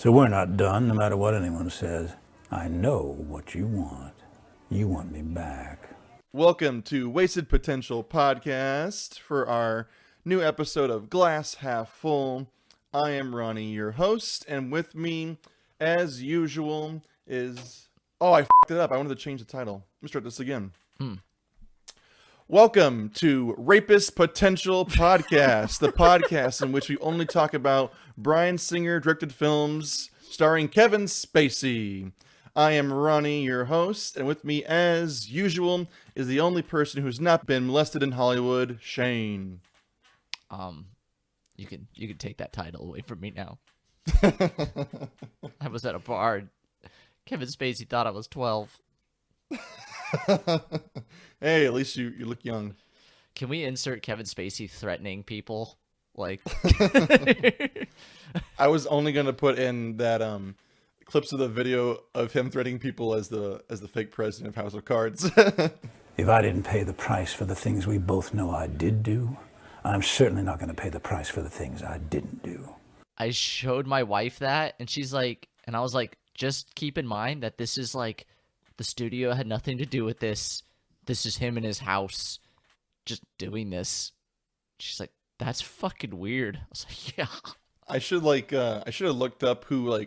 So we're not done, no matter what anyone says. I know what you want. You want me back. Welcome to Wasted Potential Podcast for our new episode of Glass Half Full. I am Ronnie, your host, and with me, as usual, is... Oh, I f***ed it up. I wanted to change the title. Let me start this again. Welcome to Rapist Potential Podcast, the podcast in which we only talk about Bryan Singer-directed films starring Kevin Spacey. I am Ronnie, your host, and with me, as usual, is the only person who's not been molested in Hollywood, Shane. You can take that title away from me now. I was at a bar. Kevin Spacey thought I was 12. Hey, at least you look young. Can we insert Kevin Spacey threatening people? Like, I was only gonna put in that clips of the video of him threatening people as the fake president of House of Cards. If I didn't pay the price for the things we both know I did do, I'm certainly not going to pay the price for the things I didn't do. I showed my wife that, and she's like, and I was like, just keep in mind that this is like, the studio had nothing to do with this. This is him in his house, just doing this. She's like, that's fucking weird. I was like, yeah. I should have looked up who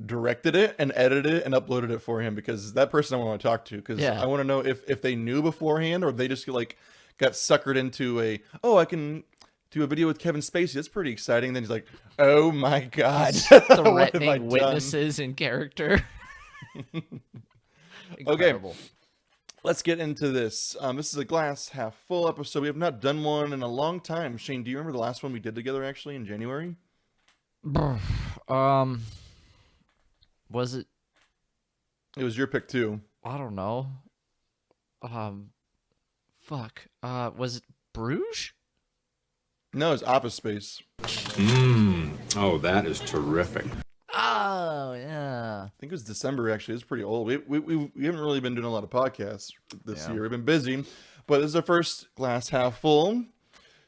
directed it and edited it and uploaded it for him, because that person I want to talk to, because I want to know if they knew beforehand or if they just got suckered into I can do a video with Kevin Spacey. That's pretty exciting. Then he's like, oh my God. Threatening witnesses in character. Incredible. Okay, let's get into this. This is a Glass Half Full episode. We have not done one in a long time. Shane, do you remember the last one we did together actually in January? Was it? It was your pick too. I don't know. Was it Bruges? No, it's Office Space. Oh, that is terrific. Oh, yeah. I think it was December, actually. It's pretty old. We haven't really been doing a lot of podcasts this year. We've been busy, but this is our first Glass Half Full.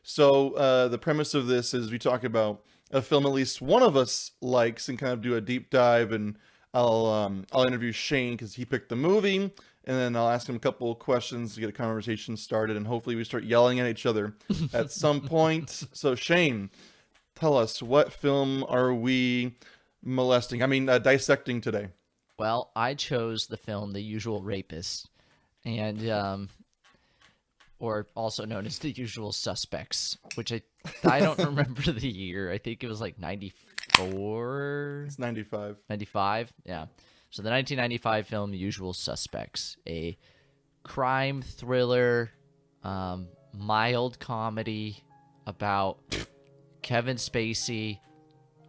So the premise of this is we talk about a film at least one of us likes and kind of do a deep dive, and I'll interview Shane because he picked the movie, and then I'll ask him a couple of questions to get a conversation started, and hopefully we start yelling at each other at some point. So Shane, tell us, what film are we dissecting today? Well, I chose the film The Usual Rapist, and or also known as The Usual Suspects, which I don't remember the year. I think it was like 94. It's 95. 95, yeah. So the 1995 film Usual Suspects, a crime thriller, mild comedy about Kevin Spacey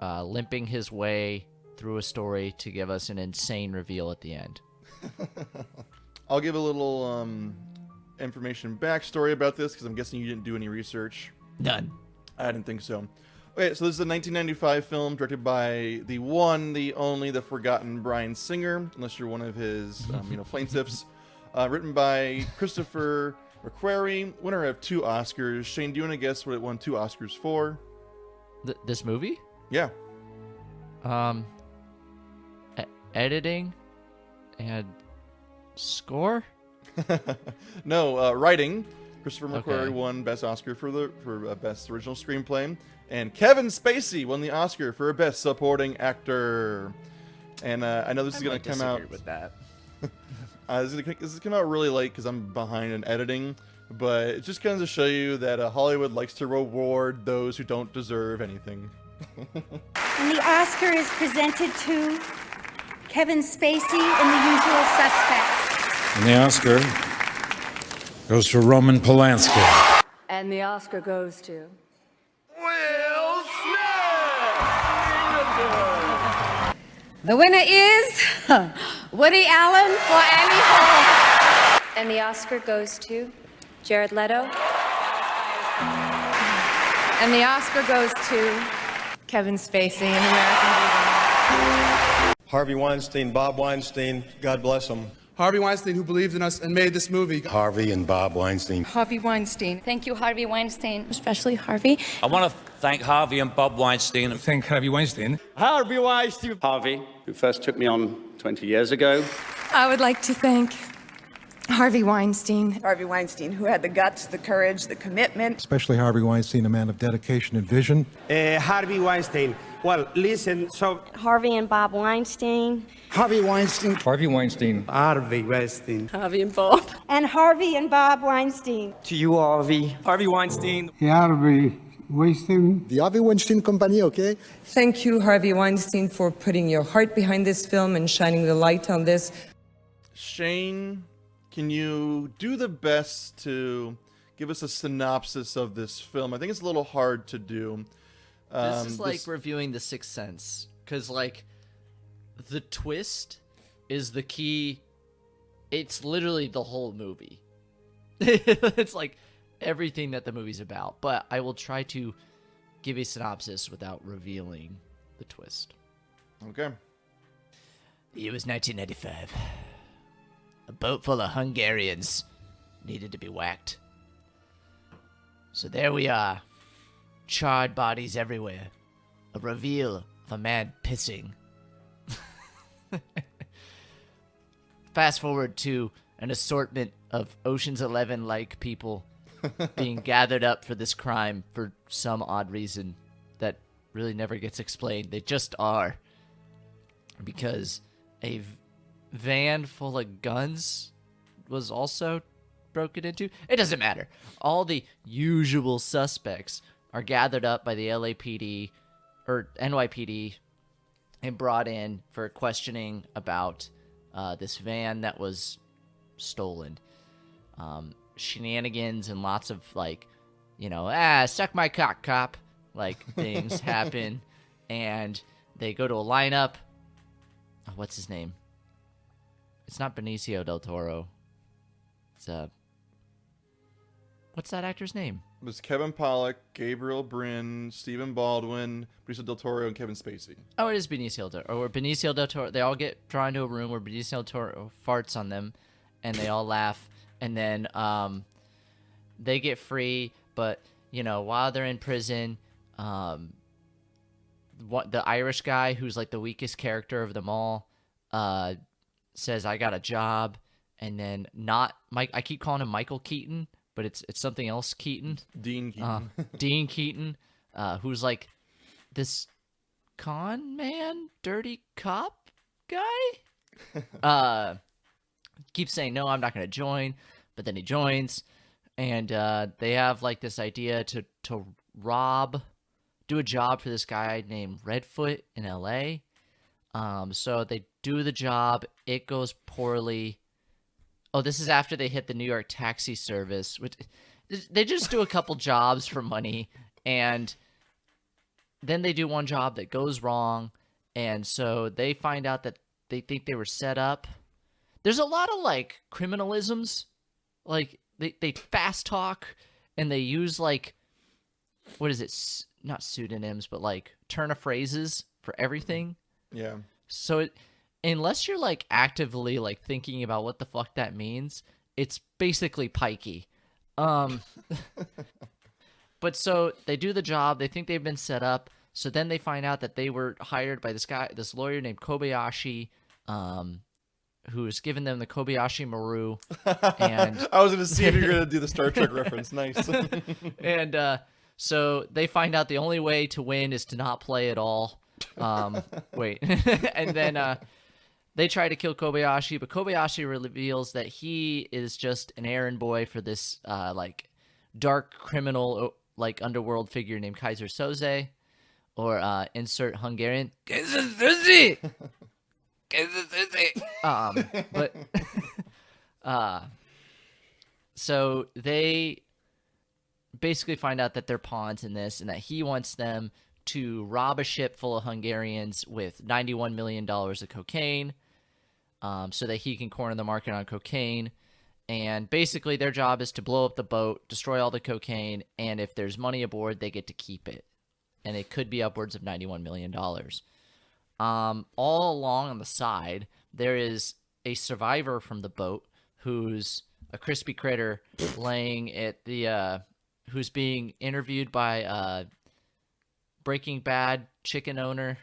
limping his way through a story to give us an insane reveal at the end. I'll give a little information backstory about this, because I'm guessing you didn't do any research. None. I didn't think so. Okay, so this is a 1995 film directed by the one, the only, the forgotten Bryan Singer, unless you're one of his plaintiffs. Written by Christopher McQuarrie, winner of 2 Oscars. Shane, do you want to guess what it won 2 Oscars for? This movie? Yeah. Editing and score? No, writing. Christopher McQuarrie won Best Oscar for Best Original Screenplay, and Kevin Spacey won the Oscar for Best Supporting Actor. And I know this is going to come out with that. this is come out really late because I'm behind in editing, but it just kind of to show you that Hollywood likes to reward those who don't deserve anything. And the Oscar is presented to Kevin Spacey in The Usual Suspects. And the Oscar goes to Roman Polanski. And the Oscar goes to... Will Smith! The winner is Woody Allen for Annie Hall. And the Oscar goes to Jared Leto. And the Oscar goes to Kevin Spacey in American Beauty. Harvey Weinstein, Bob Weinstein, God bless him. Harvey Weinstein, who believed in us and made this movie. Harvey and Bob Weinstein. Harvey Weinstein. Thank you, Harvey Weinstein. Especially Harvey. I want to thank Harvey and Bob Weinstein. Thank Harvey Weinstein. Harvey Weinstein. Harvey, who first took me on 20 years ago. I would like to thank Harvey Weinstein. Harvey Weinstein, who had the guts, the courage, the commitment. Especially Harvey Weinstein, a man of dedication and vision. Harvey Weinstein. Well, listen, so... Harvey and Bob Weinstein. Harvey Weinstein. Harvey Weinstein. Harvey Weinstein. Harvey and Bob. And Harvey and Bob Weinstein. To you, Harvey. Harvey Weinstein. Harvey Weinstein. The Harvey Weinstein Company, okay? Thank you, Harvey Weinstein, for putting your heart behind this film and shining the light on this. Shane, can you do the best to give us a synopsis of this film? I think it's a little hard to do. This is like reviewing The Sixth Sense, because like the twist is the key. It's literally the whole movie. It's like everything that the movie's about, but I will try to give a synopsis without revealing the twist. Okay. The year was 1995. A boat full of Hungarians needed to be whacked. So there we are. Charred bodies everywhere. A reveal of a man pissing. Fast forward to an assortment of Ocean's 11-like people being gathered up for this crime for some odd reason that really never gets explained. They just are. Because a van full of guns was also broken into. It doesn't matter. All the usual suspects are gathered up by the LAPD or NYPD and brought in for questioning about this van that was stolen. Shenanigans and lots of like, suck my cock, cop, like things happen, and they go to a lineup. Oh, what's his name? It's not Benicio del Toro. It's what's that actor's name? It was Kevin Pollak, Gabriel Brin, Stephen Baldwin, Benicio del Toro, and Kevin Spacey. Oh, it is Benicio del Toro. Or Benicio del Toro. They all get drawn into a room where Benicio del Toro farts on them, and they all laugh. And then they get free, but, while they're in prison, the Irish guy, who's like the weakest character of them all, says, I got a job. And then not Mike. I keep calling him Michael Keaton, but it's something else Keaton. Dean Keaton. Dean Keaton, who's like this con man, dirty cop guy. Keeps saying, no, I'm not going to join. But then he joins, and they have like this idea to do a job for this guy named Redfoot in LA. So they do the job. It goes poorly. Oh, this is after they hit the New York taxi service, which they just do a couple jobs for money, and then they do one job that goes wrong, and so they find out that they think they were set up. There's a lot of like criminalisms, like they fast talk, and they use like, what is it? Not pseudonyms, but like turn of phrases for everything. Yeah. So unless you're like actively like thinking about what the fuck that means, it's basically pikey. But so they do the job. They think they've been set up. So then they find out that they were hired by this lawyer named Kobayashi, who's given them the Kobayashi Maru. And I was going to see if you're going to do the Star Trek reference. Nice. And so they find out the only way to win is to not play at all. Wait. And then they try to kill Kobayashi, but Kobayashi reveals that he is just an errand boy for this like dark criminal like underworld figure named Kaiser Soze, or insert Hungarian Kaiser Soze. But so they basically find out that they're pawns in this, and that he wants them to rob a ship full of Hungarians with $91 million of cocaine, so that he can corner the market on cocaine. And basically their job is to blow up the boat, destroy all the cocaine, and if there's money aboard, they get to keep it. And it could be upwards of $91 million. All along on the side, there is a survivor from the boat who's a crispy critter laying at the, who's being interviewed by Breaking Bad chicken owner,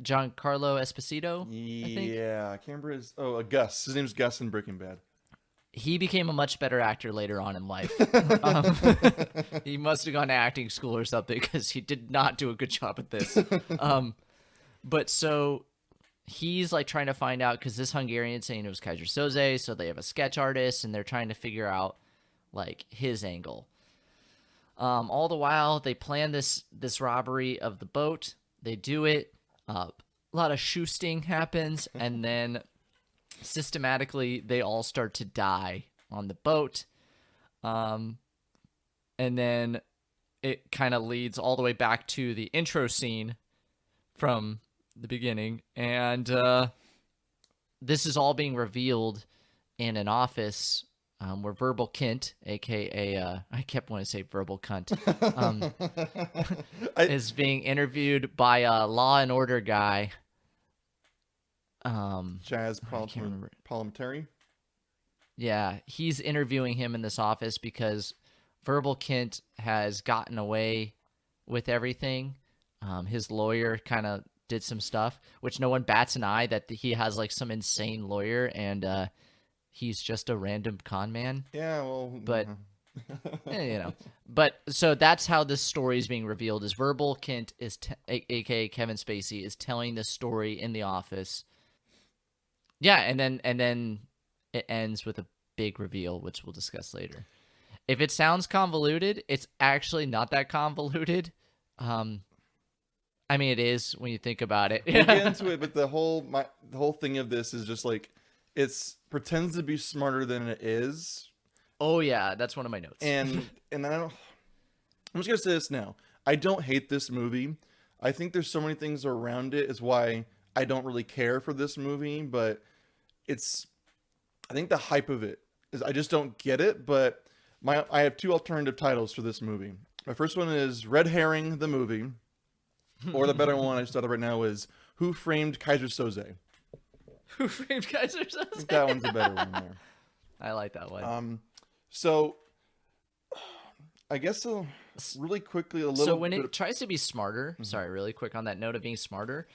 Giancarlo Esposito. I think. Yeah, I can't remember his. Oh, Gus. His name's Gus in Breaking Bad. He became a much better actor later on in life. He must have gone to acting school or something because he did not do a good job at this. But so he's like trying to find out because this Hungarian's saying it was Kaiser Soze, so they have a sketch artist and they're trying to figure out like his angle. All the while they plan this robbery of the boat. They do it. A lot of shoosting happens, and then systematically they all start to die on the boat. And then it kind of leads all the way back to the intro scene from the beginning, and this is all being revealed in an office where Verbal Kint, aka I kept wanting to say Verbal Cunt, is being interviewed by a Law and Order guy. Jazz Parliamentary. Yeah, he's interviewing him in this office because Verbal Kint has gotten away with everything. His lawyer kind of did some stuff, which no one bats an eye that he has like some insane lawyer and he's just a random con man. Yeah, well, but but so that's how this story is being revealed. Is Verbal Kint is aka Kevin Spacey is telling this story in the office. Yeah, and then it ends with a big reveal, which we'll discuss later. If it sounds convoluted, it's actually not that convoluted. I mean, it is when you think about it. We'll get into it, but the whole thing of this is just like it's pretends to be smarter than it is. Oh yeah, that's one of my notes. And I don't. I'm just gonna say this now. I don't hate this movie. I think there's so many things around it is why I don't really care for this movie. But I think the hype of it is I just don't get it. But I have two alternative titles for this movie. My first one is Red Herring the movie. Or the better one I just thought of right now is Who Framed Kaiser Soze? Who Framed Kaiser Soze? I think that one's a better one there. I like that one. So I guess really quickly a little. So when it tries to be smarter, sorry, really quick on that note of being smarter,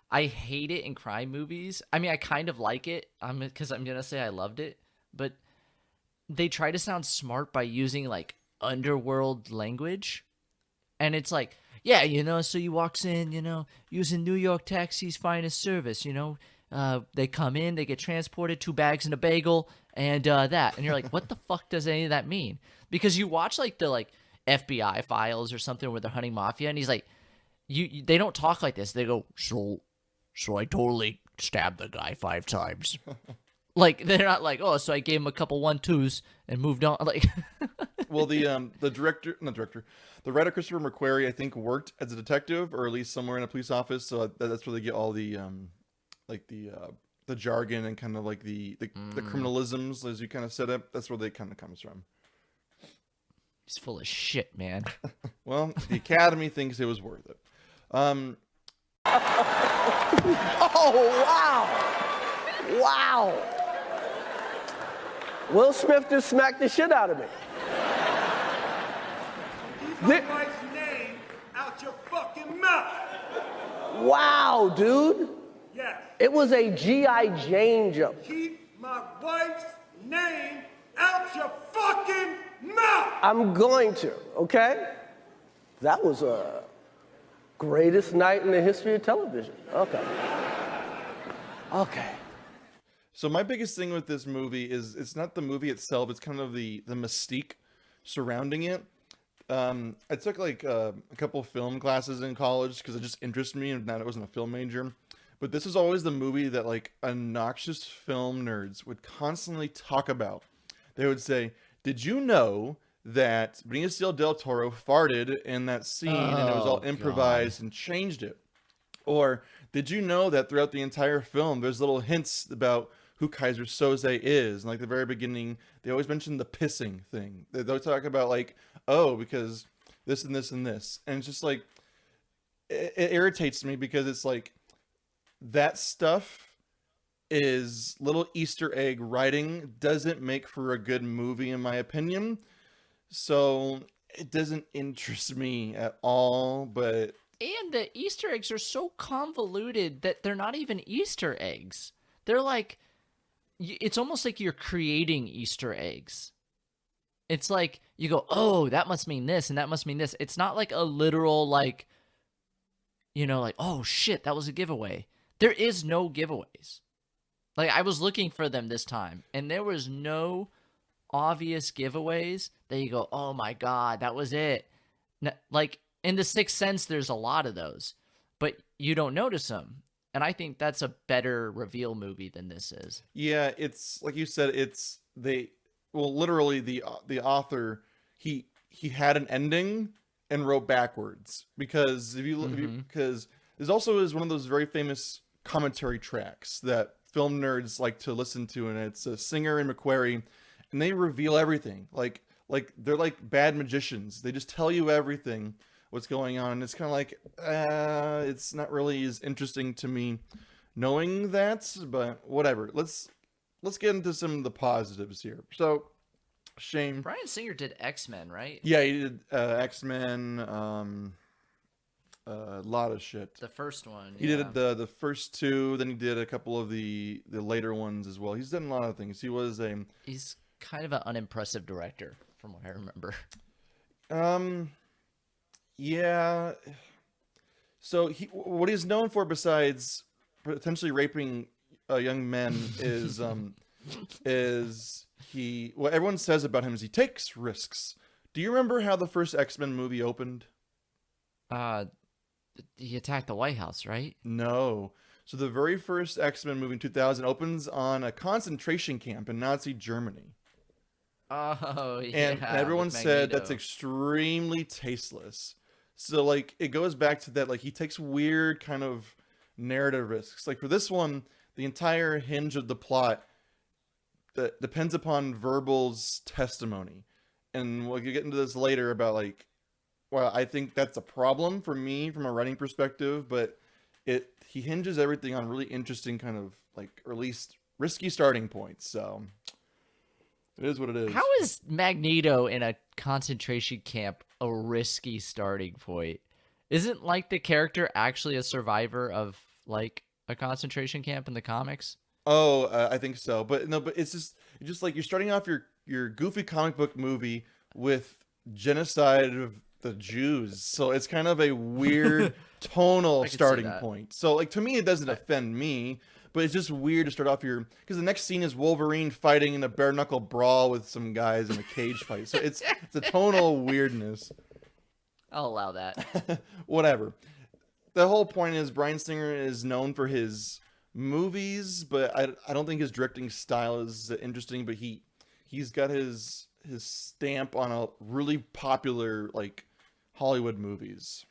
I hate it in crime movies. I mean, I kind of like it. Because I'm gonna say I loved it, but they try to sound smart by using like underworld language, and it's like. Yeah, so he walks in, using New York taxis' finest service, they come in, they get transported, 2 bags and a bagel, and that. And you're like, what the fuck does any of that mean? Because you watch, like, the, FBI files or something where they're hunting mafia, and he's like, they don't talk like this. They go, so I totally stabbed the guy 5 times. Like, they're not like, oh, so I gave him a couple 1-2s and moved on. Like, well, the writer Christopher McQuarrie, I think, worked as a detective or at least somewhere in a police office. So that's where they get all the the jargon and kind of like the criminalisms, as you kind of set up. That's where they kind of comes from. He's full of shit, man. Well, the Academy thinks it was worth it. Oh, wow. Wow. Will Smith just smacked the shit out of me. Keep my wife's name out your fucking mouth. Wow, dude. Yes. It was a G.I. Jane jump. Keep my wife's name out your fucking mouth. I'm going to, okay? That was a greatest night in the history of television. Okay. Okay. So my biggest thing with this movie is it's not the movie itself, it's kind of the mystique surrounding it. I took like a couple film classes in college because it just interested me, and that I wasn't a film major. But this is always the movie that like obnoxious film nerds would constantly talk about. They would say, did you know that Benicio del Toro farted in that scene and it was all improvised and changed it? Or did you know that throughout the entire film, there's little hints about who Kaiser Soze is? And like the very beginning, they always mention the pissing thing. They'll talk about like, oh, because this and this and this. And it's just like, it irritates me because it's like, that stuff is little Easter egg writing, doesn't make for a good movie in my opinion. So it doesn't interest me at all, but... And the Easter eggs are so convoluted that they're not even Easter eggs. They're like, it's almost like you're creating Easter eggs. It's like you go, oh, that must mean this and that must mean this. It's not like a literal, like, you know, like, oh shit, that was a giveaway. There is no giveaways. Like, I was looking for them this time, and there was no obvious giveaways that you go, oh my God, that was it. Like, in The Sixth Sense, there's a lot of those, but you don't notice them. And I think that's a better reveal movie than this is. Yeah, it's like you said, literally the author, he had an ending and wrote backwards, because because this also is one of those very famous commentary tracks that film nerds like to listen to, and it's a Singer and McQuarrie, and they reveal everything. Like they're like bad magicians. They just tell you everything, what's going on, and it's kind of like it's not really as interesting to me knowing that, but whatever. Let's get into some of the positives here. So, Shane, Bryan Singer did X-Men, right? Yeah, he did X-Men, a lot of shit. The first one. He did the first two, then he did a couple of the later ones as well. He's done a lot of things. He's kind of an unimpressive director, from what I remember. Yeah. So what he's known for, besides potentially raping young men, is what everyone says about him is he takes risks. Do you remember how the first X-Men movie opened? He attacked the White House, right? No. So the very first X-Men movie in 2000 opens on a concentration camp in Nazi Germany. Oh, yeah. And everyone said that's extremely tasteless. So, like, it goes back to that, like, he takes weird kind of narrative risks. Like, for this one, the entire hinge of the plot depends upon Verbal's testimony. And we'll get into this later about, like, well, I think that's a problem for me from a writing perspective, but he hinges everything on really interesting kind of, like, or at least risky starting points. So it is what it is. How is Magneto in a concentration camp a risky starting point? Isn't, like, the character actually a survivor of, like, a concentration camp in the comics? Oh, I think so. But no, but it's just like you're starting off your goofy comic book movie with genocide of the Jews. So it's kind of a weird tonal starting point. So, like, to me, it doesn't offend me, but it's just weird to start off because the next scene is Wolverine fighting in a bare knuckle brawl with some guys in a cage fight. So it's a tonal weirdness. I'll allow that. Whatever. The whole point is Bryan Singer is known for his movies, but I don't think his directing style is interesting, but he's got his stamp on a really popular, like, Hollywood movies.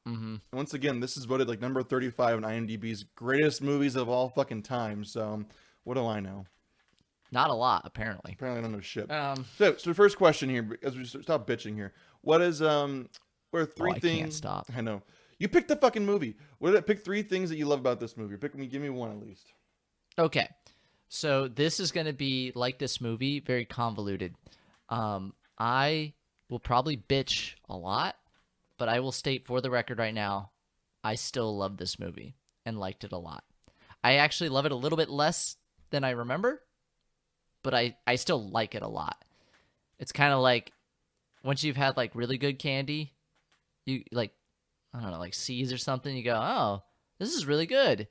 Mm-hmm. Once again, this is voted like number 35 on IMDb's greatest movies of all fucking time. So what do I know? Not a lot, apparently. Apparently I don't know shit. So the first question here, as we stop bitching here, what are three things? I can't stop. I know. You picked the fucking movie. Pick three things that you love about this movie. Give me one at least. Okay. So this is going to be, like this movie, very convoluted. I will probably bitch a lot, but I will state for the record right now, I still love this movie and liked it a lot. I actually love it a little bit less than I remember, but I still like it a lot. It's kind of like once you've had, like, really good candy, you, like, I don't know, like C's or something, you go, oh, this is really good.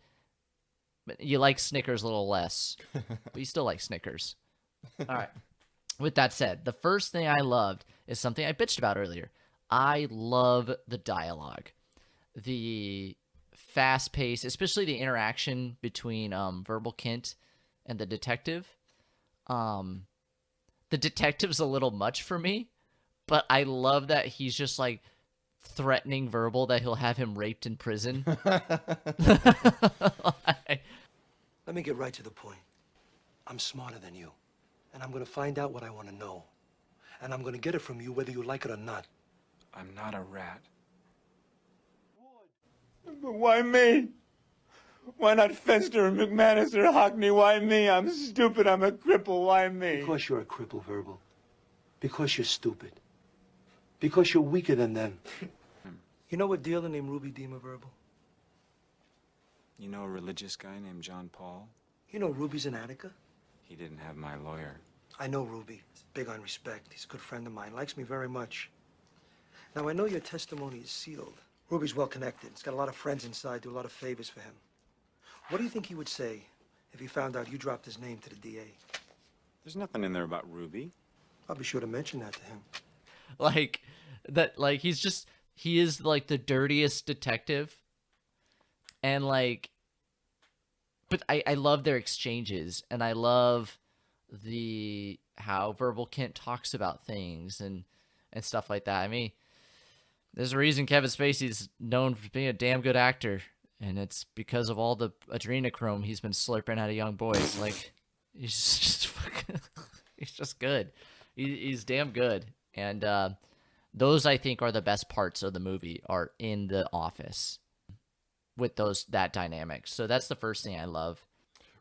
But you like Snickers a little less, but you still like Snickers. All right. With that said, the first thing I loved is something I bitched about earlier. I love the dialogue. The fast pace, especially the interaction between Verbal Kint and the detective. The detective's a little much for me, but I love that he's just, like, threatening Verbal that he'll have him raped in prison. Let me get right to the point. I'm smarter than you, and I'm going to find out what I want to know. And I'm going to get it from you whether you like it or not. I'm not a rat. But why me? Why not Fester or McManus or Hockney? Why me? I'm stupid. I'm a cripple. Why me? Because you're a cripple, Verbal. Because you're stupid. Because you're weaker than them. You know a dealer named Ruby Deemer Verbal? You know a religious guy named John Paul? You know Ruby's in Attica? He didn't have my lawyer. I know Ruby. He's big on respect. He's a good friend of mine. Likes me very much. Now, I know your testimony is sealed. Ruby's well connected. He's got a lot of friends inside, do a lot of favors for him. What do you think he would say if he found out you dropped his name to the DA? There's nothing in there about Ruby. I'll be sure to mention that to him. Like that, like he is like the dirtiest detective, and like, but I love their exchanges, and I love how Verbal Kint talks about things and stuff like that. I mean, there's a reason Kevin Spacey's known for being a damn good actor, and it's because of all the adrenochrome he's been slurping out of young boys. Like, he's just fucking, he's just good. He's damn good. And those, I think, are the best parts of the movie, are in the office with that dynamic. So that's the first thing I love.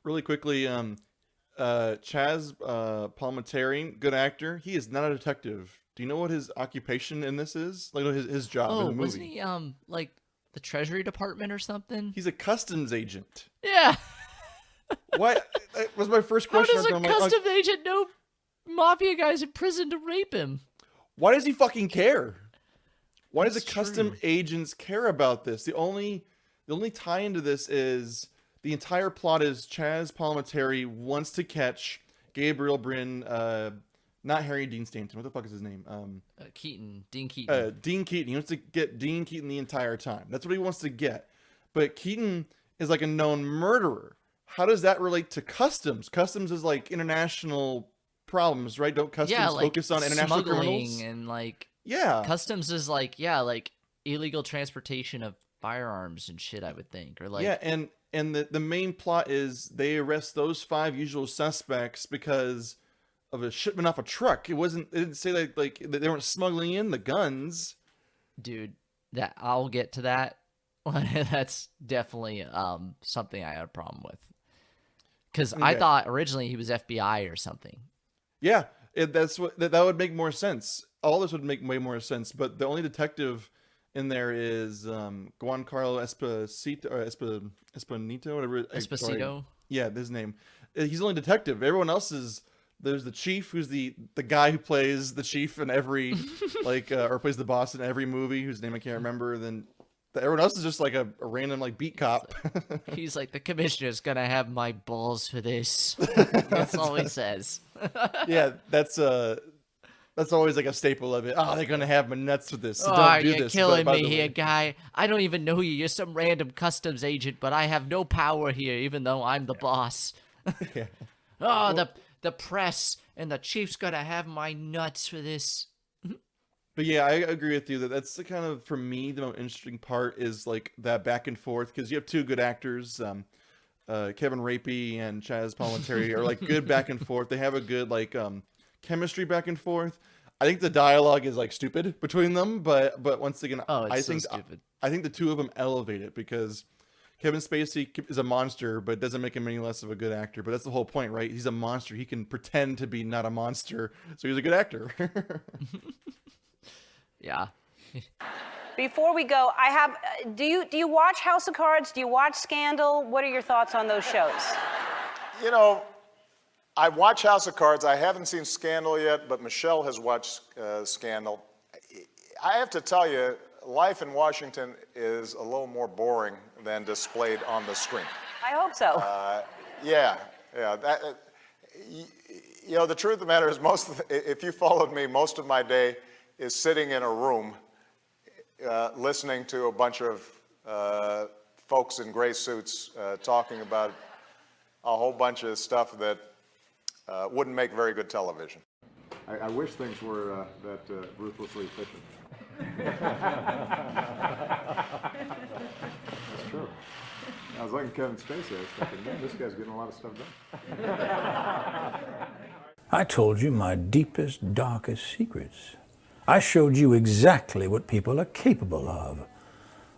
Really quickly, Chaz Palminteri, good actor. He is not a detective. Do you know what his occupation in this is? Like his job in the movie? Wasn't he like the Treasury Department or something? He's a customs agent. Yeah. Why? That was my first question. How does a customs agent know mafia guys in prison to rape him? Why does he fucking care? Why does the That's custom true. agents care about this? The only tie into this is the entire plot is Chaz Palminteri wants to catch Gabriel Brin, not Harry Dean Stanton. What the fuck is his name? Dean Keaton. Dean Keaton. He wants to get Dean Keaton the entire time. That's what he wants to get. But Keaton is like a known murderer. How does that relate to customs? Customs is like international problems, right? Don't customs like focus on international smuggling criminals? and like Customs is like illegal transportation of firearms and shit, I would think, or like and the main plot is they arrest those 5 usual suspects because of a shipment off a truck. It didn't say like they weren't smuggling in the guns. Dude, that I'll get to that. That's definitely something I had a problem with, because I thought originally he was FBI or something. Yeah, that would make more sense. All this would make way more sense. But the only detective in there is Giancarlo Esposito, whatever. Esposito. Yeah, his name. He's the only detective. Everyone else is. There's the chief, who's the guy who plays the chief in every or plays the boss in every movie, whose name I can't remember. Then everyone else is just like a random like beat cop. He's like, the commissioner's gonna have my balls for this. That's all he says. Yeah, that's always like a staple of it. Oh, they're gonna have my nuts for this. So don't do you're this. killing By me the here, way- guy. I don't even know you. You're some random customs agent, but I have no power here, even though I'm the boss. Yeah. Oh, the press and the chief's gonna have my nuts for this. But yeah, I agree with you that that's the kind of, for me, the most interesting part is like that back and forth, because you have 2 good actors, Kevin Rapey and Chaz Palminteri are like good back and forth. They have a good like chemistry back and forth. I think the dialogue is like stupid between them, but once again, I think the 2 of them elevate it, because Kevin Spacey is a monster, but it doesn't make him any less of a good actor. But that's the whole point, right? He's a monster. He can pretend to be not a monster, so he's a good actor. Yeah. Before we go, I have. Do you watch House of Cards? Do you watch Scandal? What are your thoughts on those shows? You know, I watch House of Cards. I haven't seen Scandal yet, but Michelle has watched Scandal. I have to tell you, life in Washington is a little more boring than displayed on the screen. I hope so. Yeah. You know, the truth of the matter is, if you followed me, most of my day is sitting in a room listening to a bunch of folks in gray suits talking about a whole bunch of stuff that wouldn't make very good television. I wish things were that ruthlessly efficient. That's true. I was looking at Kevin Spacey, I was thinking, man, this guy's getting a lot of stuff done. I told you my deepest, darkest secrets. I showed you exactly what people are capable of.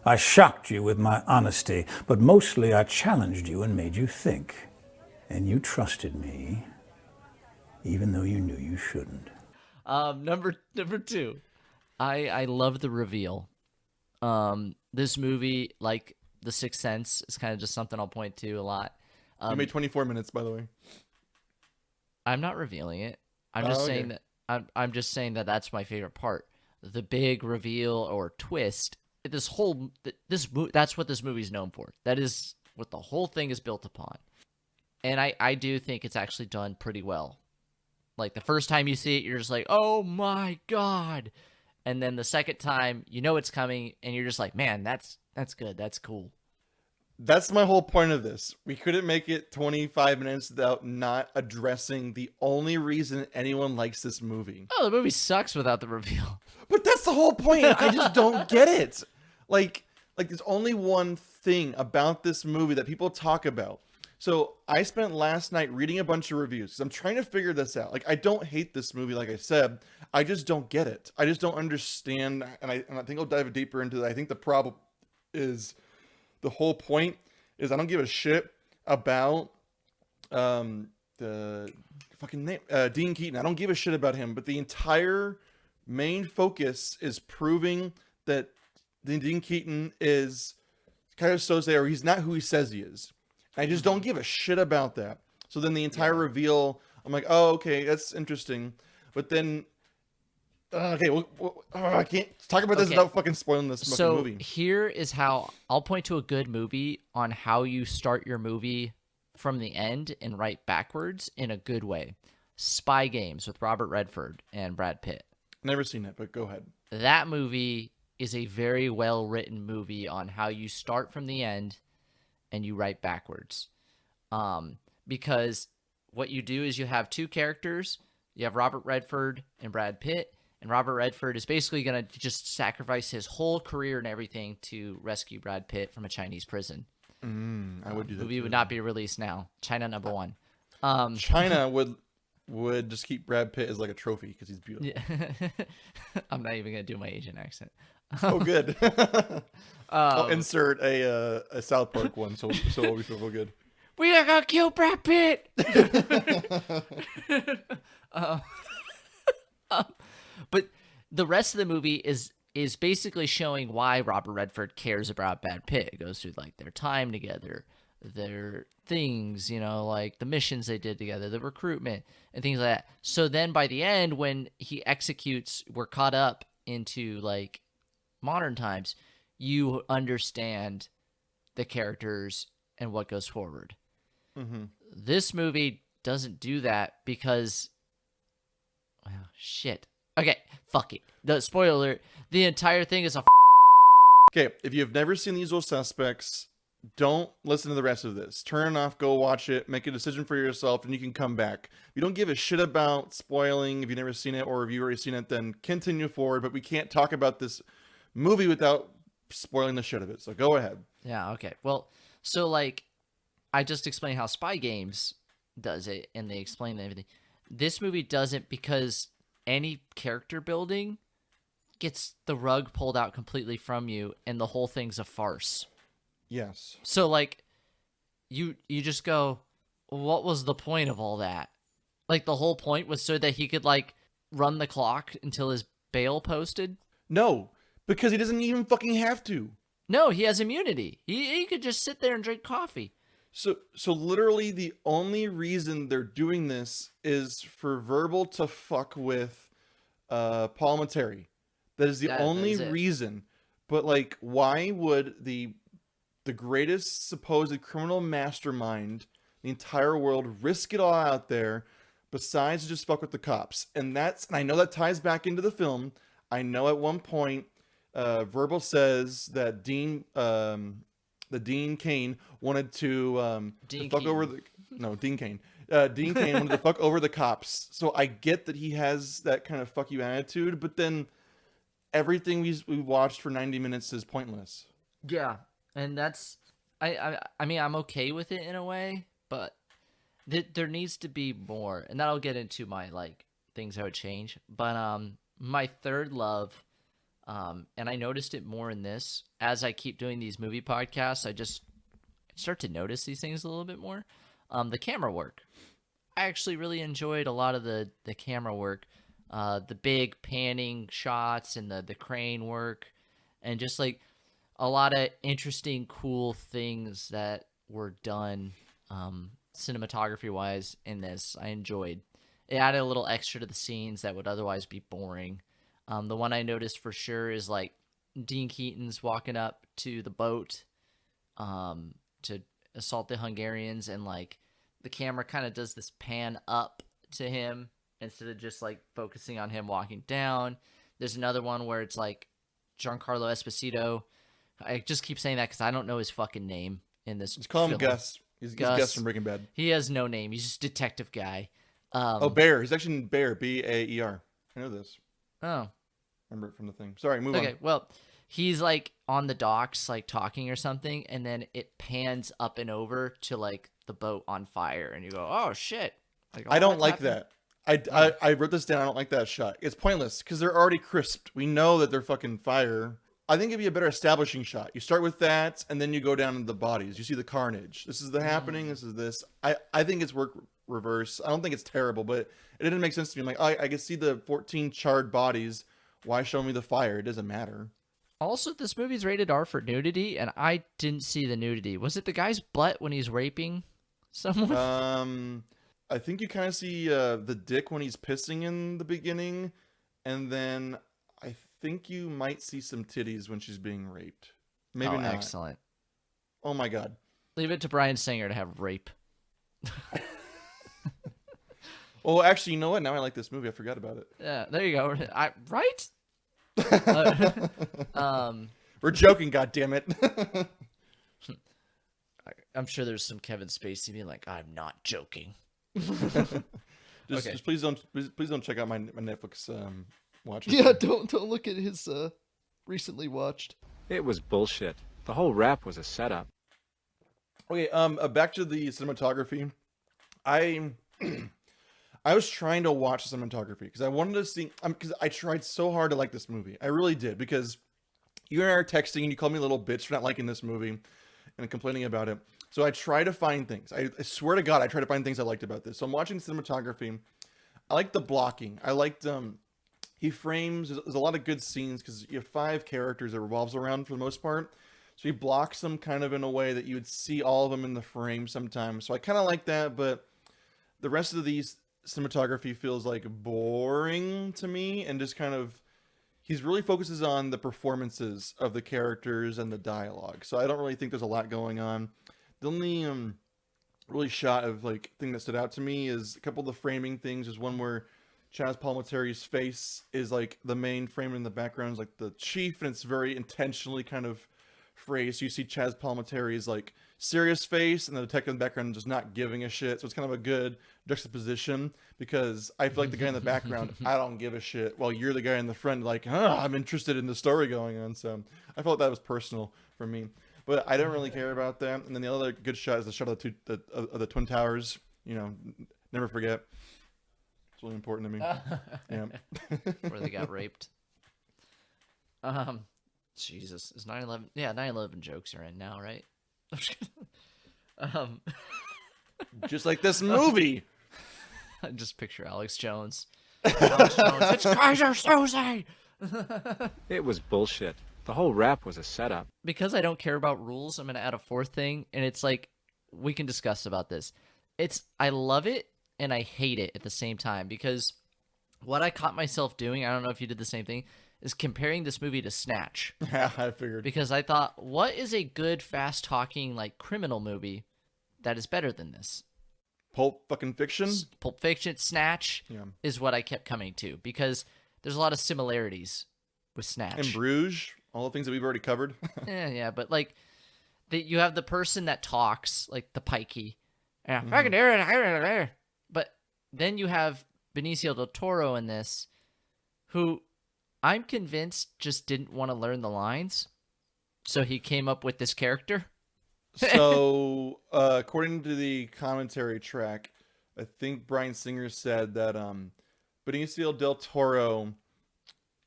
I shocked you with my honesty, but mostly I challenged you and made you think. And you trusted me, even though you knew you shouldn't. Number 2. I love the reveal. This movie, like The Sixth Sense, is kind of just something I'll point to a lot. You made 24 minutes, by the way. I'm not revealing it. I'm just saying that I'm just saying that that's my favorite part. The big reveal or twist. That's what this movie's known for. That is what the whole thing is built upon. And I do think it's actually done pretty well. Like, the first time you see it, you're just like, oh my God. And then the second time, you know it's coming, and you're just like, man, that's good. That's cool. That's my whole point of this. We couldn't make it 25 minutes without not addressing the only reason anyone likes this movie. Oh, the movie sucks without the reveal. But that's the whole point. I just don't get it. Like there's only one thing about this movie that people talk about. So I spent last night reading a bunch of reviews. I'm trying to figure this out. Like, I don't hate this movie, like I said. I just don't get it. I just don't understand. And I think I'll dive deeper into that. I think the problem is, the whole point is, I don't give a shit about the fucking name, Dean Keaton. I don't give a shit about him. But the entire main focus is proving that Dean Keaton is Kaiser Soze, or he's not who he says he is. I just don't give a shit about that. So then the entire reveal, I'm like, oh, okay, that's interesting. But then, I can't talk about this without fucking spoiling this fucking movie. So here is how I'll point to a good movie on how you start your movie from the end and write backwards in a good way. Spy Games with Robert Redford and Brad Pitt. Never seen it, but go ahead. That movie is a very well-written movie on how you start from the end and you write backwards. Because what you do is you have two characters. You have Robert Redford and Brad Pitt, and Robert Redford is basically going to just sacrifice his whole career and everything to rescue Brad Pitt from a Chinese prison. I would do that. The movie too. would not be released now. China #1. China would just keep Brad Pitt as like a trophy because he's beautiful. Yeah. I'm not even going to do my Asian accent. Oh, good. I'll insert a South Park one, so we feel good. We are gonna kill Brad Pitt. But the rest of the movie is basically showing why Robert Redford cares about Brad Pitt. It goes through like their time together, their things, like the missions they did together, the recruitment and things like that. So then by the end, when he executes, we're caught up into like modern times, you understand the characters and what goes forward. Mm-hmm. This movie doesn't do that because, well, shit. Okay, fuck it. The spoiler alert, the entire thing is a Okay, if you've never seen The Usual Suspects, don't listen to the rest of this. Turn it off, go watch it, make a decision for yourself, and you can come back. If you don't give a shit about spoiling, if you've never seen it, or if you've already seen it, then continue forward, but we can't talk about this movie without spoiling the shit of it, so go ahead. Yeah, okay. Well, so like, I just explained how Spy Games does it, and they explain everything. This movie doesn't, because any character building gets the rug pulled out completely from you, and the whole thing's a farce. Yes. So like, you just go, what was the point of all that? Like, the whole point was so that he could like run the clock until his bail posted? No, because he doesn't even fucking have to. No, he has immunity. He could just sit there and drink coffee. So literally the only reason they're doing this is for Verbal to fuck with Paul Materi. That is the only reason. But like, why would the greatest supposed criminal mastermind in the entire world risk it all out there besides just fuck with the cops? And I know that ties back into the film. I know at one point Verbal says that Dean Cain wanted to fuck over the... No, Dean Cain. Dean Cain wanted to fuck over the cops. So I get that he has that kind of fuck you attitude, but then everything we watched for 90 minutes is pointless. Yeah, and that's... I mean, I'm okay with it in a way, but there needs to be more. And that'll get into my, like, things I would change. But my third love... and I noticed it more in this. As I keep doing these movie podcasts, I just start to notice these things a little bit more. The camera work. I actually really enjoyed a lot of the camera work. The big panning shots and the crane work, and just like a lot of interesting, cool things that were done cinematography wise in this. I enjoyed. It added a little extra to the scenes that would otherwise be boring. The one I noticed for sure is like Dean Keaton's walking up to the boat to assault the Hungarians, and like the camera kind of does this pan up to him instead of just like focusing on him walking down. There's another one where it's like Giancarlo Esposito. I just keep saying that because I don't know his fucking name in this. Just call him film. Gus. He's Gus from Breaking Bad. He has no name. He's just detective guy. Bear. He's actually Bear. B-A-E-R. I know this. Oh. Remember it from the thing. Sorry, move on. Okay, well, he's like on the docks, like talking or something, and then it pans up and over to like the boat on fire, and you go, "Oh shit!" Like, I don't like that. I wrote this down. I don't like that shot. It's pointless because they're already crisped. We know that they're fucking fire. I think it'd be a better establishing shot. You start with that, and then you go down to the bodies. You see the carnage. This is the happening. This is this. I think it's work reverse. I don't think it's terrible, but it didn't make sense to me. I'm like, I can see the 14 charred bodies. Why show me the fire? It doesn't matter. Also, this movie's rated R for nudity, and I didn't see the nudity. Was it the guy's butt when he's raping someone? I think you kind of see the dick when he's pissing in the beginning, and then I think you might see some titties when she's being raped. Maybe not. Excellent. Oh my god. Leave it to Bryan Singer to have rape. Well, actually, you know what? Now I like this movie. I forgot about it. Yeah, there you go. Right? We're joking, goddammit. I'm sure there's some Kevin Spacey being like, "I'm not joking." Just please don't check out my Netflix watch. Yeah, don't look at his recently watched. It was bullshit. The whole rap was a setup. Okay, back to the cinematography. I was trying to watch the cinematography because I wanted to see, because I tried so hard to like this movie. I really did, because you and I are texting and you called me a little bitch for not liking this movie and complaining about it. So I try to find things. I swear to God, I try to find things I liked about this. So I'm watching cinematography. I like the blocking. I liked, he frames, there's a lot of good scenes because you have 5 characters that revolves around for the most part. So he blocks them kind of in a way that you would see all of them in the frame sometimes. So I kind of like that, but the rest of these cinematography feels like boring to me, and just kind of, he's really focuses on the performances of the characters and the dialogue. So I don't really think there's a lot going on. The only really shot of like thing that stood out to me is a couple of the framing things. There's one where Chaz Palminteri's face is like the main frame, in the background is like the chief, and it's very intentionally kind of phrased. So you see Chaz Palminteri's like serious face, and the detective in the background just not giving a shit. So it's kind of a good juxtaposition, because I feel like the guy in the background, I don't give a shit, while you're the guy in the front like, I'm interested in the story going on. So I felt that was personal for me, but I don't really care about that. And then the other good shot is the shot of the Twin Towers. You know, never forget. It's really important to me. Yeah. Where they got raped. Jesus, is 9/11? Yeah, 9/11 jokes are in now, right? Just like this movie. I just picture Alex Jones. Alex Jones, it's Kaiser Soze. It was bullshit. The whole rap was a setup. Because I don't care about rules, I'm gonna add a 4th thing, and it's like, we can discuss about this. I love it and I hate it at the same time, because what I caught myself doing, I don't know if you did the same thing, is comparing this movie to Snatch. Yeah, I figured. Because I thought, what is a good, fast-talking, like, criminal movie that is better than this? Pulp fucking Fiction? Pulp Fiction, Snatch is what I kept coming to, because there's a lot of similarities with Snatch. And Bruges, all the things that we've already covered. yeah, but, like, you have the person that talks, like the pikey. Yeah, but then you have Benicio del Toro in this, who I'm convinced just didn't want to learn the lines, so he came up with this character. So, according to the commentary track, I think Bryan Singer said that Benicio del Toro,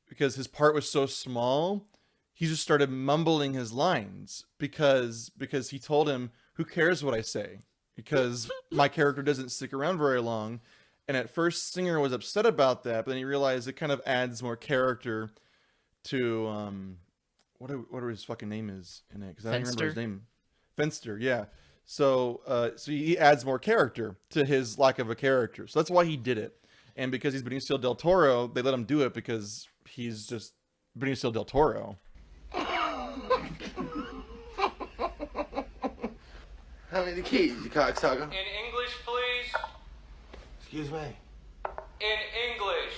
because his part was so small, he just started mumbling his lines because he told him, "Who cares what I say? Because my character doesn't stick around very long." And at first, Singer was upset about that, but then he realized it kind of adds more character to whatever his fucking name is in it, because I don't remember his name. Fenster, yeah. So he adds more character to his lack of a character. So that's why he did it. And because he's Benicio del Toro, they let him do it because he's just Benicio del Toro. How many keys, you cocksucker? In English, please. Excuse me. In English.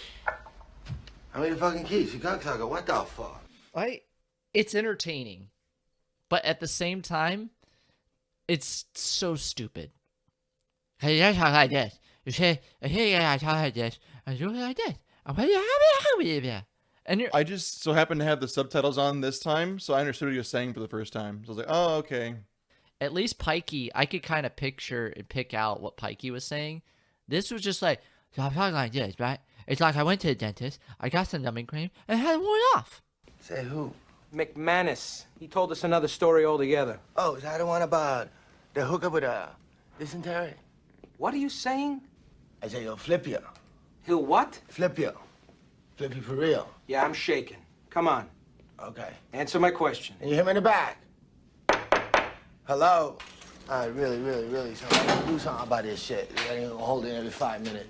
How many fucking keys, you cocksucker? What the fuck? It's entertaining, but at the same time, it's so stupid. Hey, I talk like this. You say, hey, I talk like this. I do it like this. And I just so happened to have the subtitles on this time, so I understood what he was saying for the first time. So I was like, oh, okay. At least Pikey, I could kind of picture and pick out what Pikey was saying. This was just like, so I'm talking like this, right? It's like I went to the dentist, I got some numbing cream, and it had worn off. Say who? McManus. He told us another story altogether. Oh, is that the one about the hookup with dysentery? What are you saying? I say, he'll flip you. He'll what? Flip you. Flip you for real. Yeah, I'm shaking. Come on. Okay. Answer my question. And you hit me in the back. Hello? I really, so I gotta do something about this shit. I ain't gonna hold it every 5 minutes.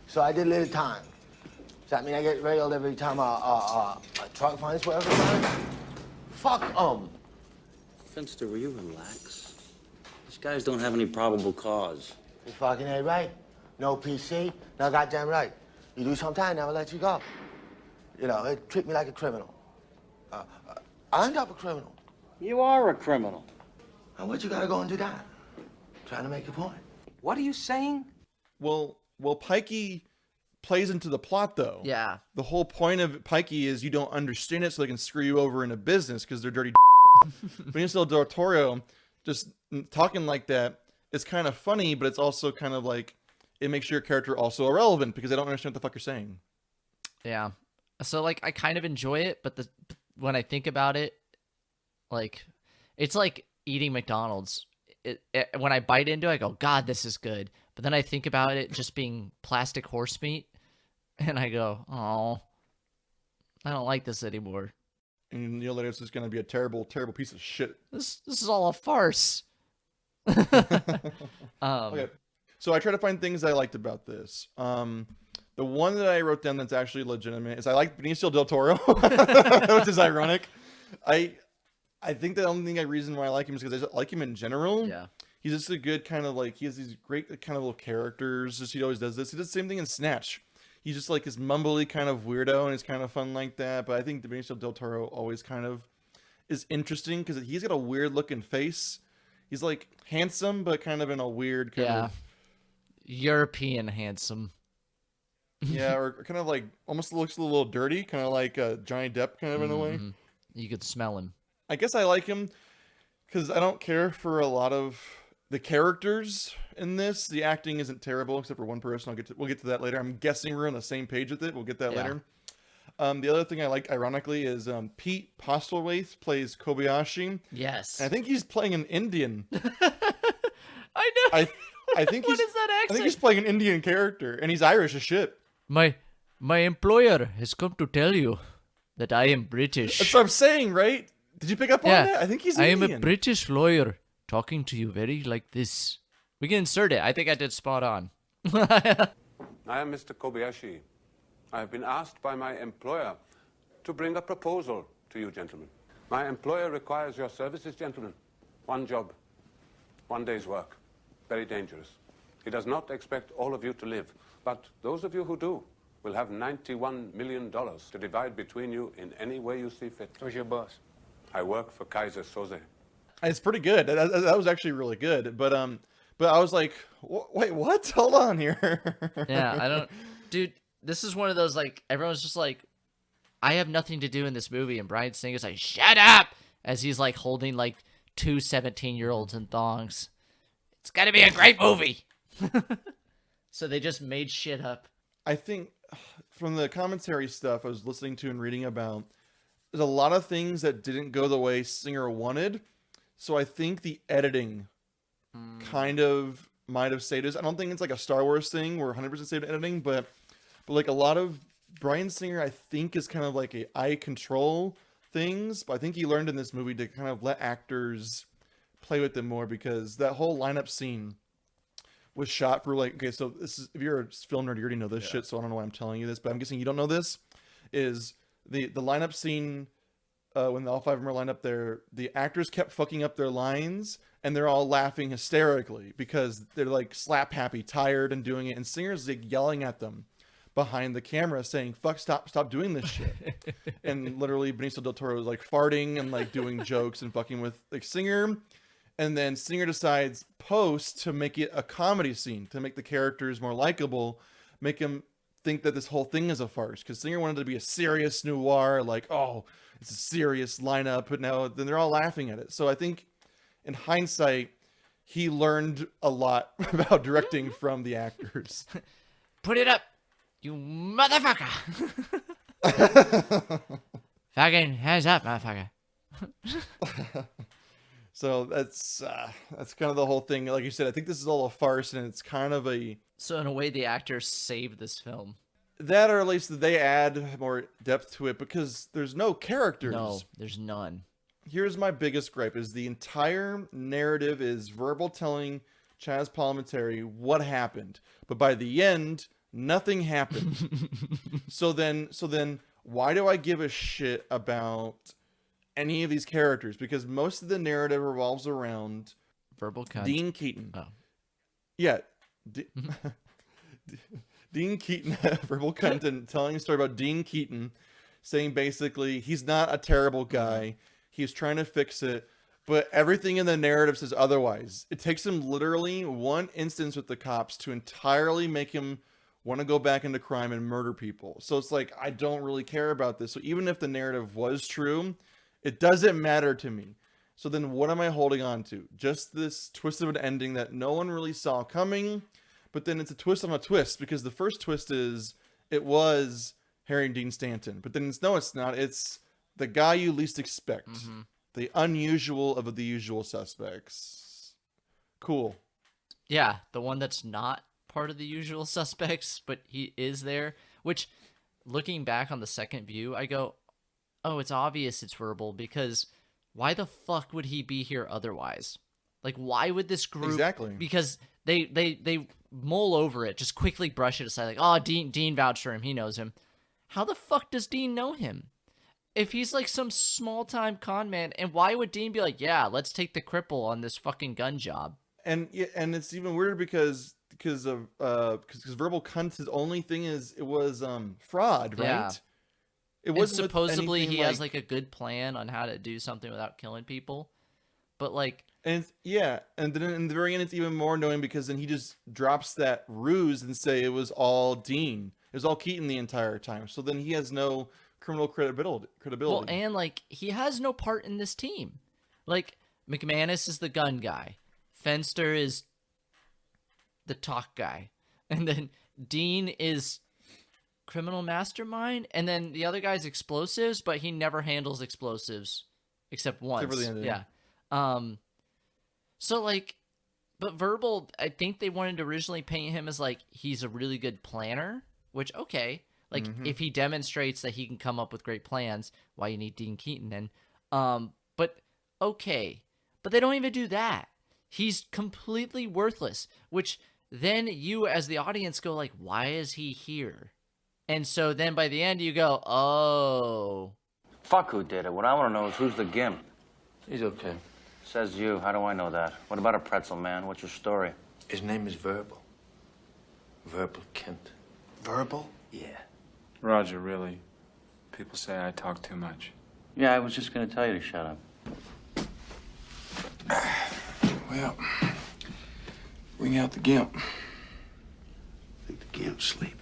So I did a little time. Does that mean I get railed every time a truck finds whatever? Fuck 'em. Finster, will you relax? These guys don't have any probable cause. You fucking ain't right. No PC, no goddamn right. You do sometime, never let you go. You know, it treat me like a criminal. I end up a criminal. You are a criminal. And what you gotta go and do that? Trying to make a point. What are you saying? Well, Pikey plays into the plot, though. Yeah. The whole point of Pikey is you don't understand it, so they can screw you over in a business because they're dirty. Benicio del Toro just talking like that, it's kind of funny, but it's also kind of like it makes your character also irrelevant because they don't understand what the fuck you're saying. Yeah. So like I kind of enjoy it, but when I think about it, like it's like eating McDonald's. When I bite into it, I go, God, this is good. But then I think about it just being plastic horse meat, and I go, oh, I don't like this anymore. And later it's just going to be a terrible, terrible piece of shit. This is all a farce. Okay. So I try to find things I liked about this. The one that I wrote down that's actually legitimate is I like Benicio del Toro, which is ironic. I think the only reason why I like him is because I like him in general. Yeah. He's just a good kind of like, he has these great kind of little characters. Just he always does this. He does the same thing in Snatch. He's just like this mumbly kind of weirdo and he's kind of fun like that. But I think Benicio del Toro always kind of is interesting because he's got a weird looking face. He's like handsome, but kind of in a weird kind of European handsome. Yeah, or kind of like almost looks a little dirty, kind of like Johnny Depp kind of in a way. You could smell him. I guess I like him because I don't care for a lot of the characters in this. The acting isn't terrible except for one person. We'll get to that later. I'm guessing we're on the same page with it. We'll get that later. The other thing I like, ironically, is Pete Postlethwaite plays Kobayashi. Yes. And I think he's playing an Indian. I know. I think What is that I accent? think he's playing an Indian character, and he's Irish as shit. My employer has come to tell you that I am British. That's what I'm saying, right? Did you pick up on that? I think he's Indian. I am a British lawyer talking to you very like this. We can insert it. I think I did spot on. I am Mr. Kobayashi. I have been asked by my employer to bring a proposal to you, gentlemen. My employer requires your services, gentlemen. One job, 1 day's work. Very dangerous. He does not expect all of you to live, but those of you who do will have $91 million to divide between you in any way you see fit. Who's your boss? I work for Kaiser Soze. It's pretty good. That was actually really good. But I was like, wait, what? Hold on here. Yeah, I don't... Dude, this is one of those, like, everyone's just like, I have nothing to do in this movie, and Bryan Singer's like, shut up! As he's, like, holding, like, two 17-year-olds in thongs. It's gotta be a great movie! So they just made shit up. I think from the commentary stuff I was listening to and reading about, there's a lot of things that didn't go the way Singer wanted. So I think the editing kind of might have saved us. I don't think it's like a Star Wars thing where 100% saved editing, but like a lot of Bryan Singer, I think, is kind of like a eye control things. But I think he learned in this movie to kind of let actors play with them more, because that whole lineup scene was shot for like, okay, so this is, if you're a film nerd, you already know this shit, so I don't know why I'm telling you this, but I'm guessing you don't know this, is the lineup scene when all 5 of them are lined up there, the actors kept fucking up their lines, and they're all laughing hysterically because they're like slap happy, tired, and doing it, and Singer's like yelling at them behind the camera saying, fuck, stop doing this shit. And literally Benicio del Toro was like farting and like doing jokes and fucking with like Singer. And then Singer decides post to make it a comedy scene, to make the characters more likable, make him think that this whole thing is a farce. Because Singer wanted to be a serious noir, like, oh, it's a serious lineup, but now then they're all laughing at it. So I think in hindsight, he learned a lot about directing from the actors. Put it up, you motherfucker. Fucking hands up, motherfucker. So that's kind of the whole thing. Like you said, I think this is all a farce, and it's kind of a... So in a way, the actors saved this film. That, or at least they add more depth to it, because there's no characters. No, there's none. Here's my biggest gripe, is the entire narrative is verbal telling Chaz Palminteri what happened. But by the end, nothing happened. So then why do I give a shit about any of these characters? Because most of the narrative revolves around verbal cunt. Dean Keaton. Oh. Yeah. Dean Keaton, verbal cunt, and telling a story about Dean Keaton, saying basically he's not a terrible guy. He's trying to fix it, but everything in the narrative says otherwise. It takes him literally one instance with the cops to entirely make him want to go back into crime and murder people. So it's like, I don't really care about this. So even if the narrative was true, it doesn't matter to me. So then what am I holding on to? Just this twist of an ending that no one really saw coming, but then it's a twist on a twist, because the first twist is it was Harry Dean Stanton, but then it's not. It's the guy you least expect. Mm-hmm. The unusual of the usual suspects. Cool. Yeah, the one that's not part of the usual suspects, but he is there, which, looking back on the second view, I go, oh, it's obvious it's verbal, because why the fuck would he be here otherwise? Like, why would this group... Exactly. Because they mull over it, just quickly brush it aside, like, oh, Dean vouched for him, he knows him. How the fuck does Dean know him? If he's like some small-time con man, and why would Dean be like, yeah, let's take the cripple on this fucking gun job? And it's even weirder because verbal cunt, his only thing is it was fraud, right? Yeah. It wasn't and supposedly he like, has like a good plan on how to do something without killing people, but like, and and then in the very end it's even more annoying, because then he just drops that ruse and say it was all Dean, it was all Keaton the entire time. So then he has no criminal credibility. Well, and like, he has no part in this team. Like, McManus is the gun guy, Fenster is the talk guy, and then Dean is criminal mastermind, and then the other guy's explosives, but he never handles explosives except once. Yeah. So like, but verbal, I think they wanted to originally paint him as like, he's a really good planner, which, okay, like, if he demonstrates that he can come up with great plans, why you need Dean Keaton then? But okay, but they don't even do that. He's completely worthless, which then you as the audience go like, why is he here? And so then by the end you go, oh. Fuck who did it. What I want to know is who's the gimp. He's okay. Says you. How do I know that? What about a pretzel, man? What's your story? His name is Verbal. Verbal Kent. Verbal? Yeah. Roger, really. People say I talk too much. Yeah, I was just going to tell you to shut up. Well, bring out the gimp. I think the gimp's sleeping.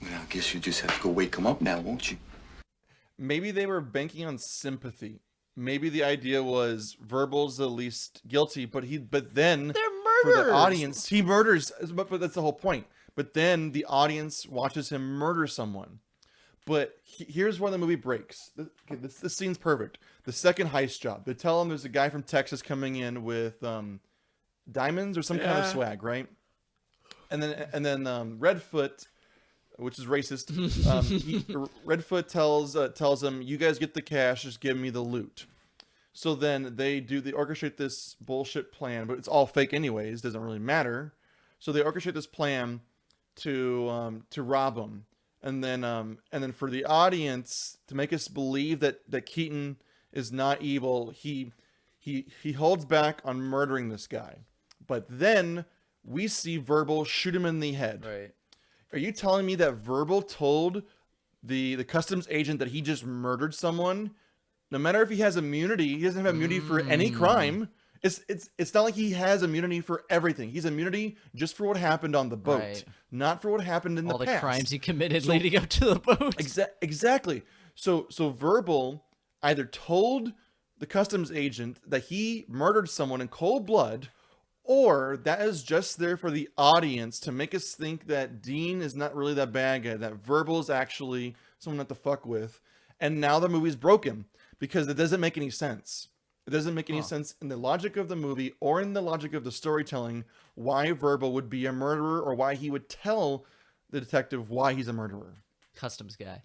Well, I guess you just have to go wake him up now, won't you? Maybe they were banking on sympathy. Maybe the idea was Verbal's the least guilty, but then they're for the audience, he murders. But that's the whole point. But then the audience watches him murder someone. But here's where the movie breaks. This scene's perfect. The second heist job. They tell him there's a guy from Texas coming in with diamonds or some kind of swag, right? And then Redfoot, which is racist, Redfoot tells him, "You guys get the cash, just give me the loot." So then they orchestrate this bullshit plan, but it's all fake anyways. Doesn't really matter. So they orchestrate this plan to rob him, and then for the audience to make us believe that Keaton is not evil, he holds back on murdering this guy, but then we see Verbal shoot him in the head. Right. Are you telling me that Verbal told the customs agent that he just murdered someone? No matter if he has immunity, he doesn't have immunity for any crime. It's not like he has immunity for everything. He's immunity just for what happened on the boat, Right. not for what happened in All the the past. crimes he committed leading up to the boat. Exactly. So Verbal either told the customs agent that he murdered someone in cold blood, or that is just there for the audience to make us think that Dean is not really that bad guy, that Verbal is actually someone not to fuck with. And now the movie's broken because it doesn't make any sense. It doesn't make any sense in the logic of the movie or in the logic of the storytelling why Verbal would be a murderer or why he would tell the detective why he's a murderer. Customs guy.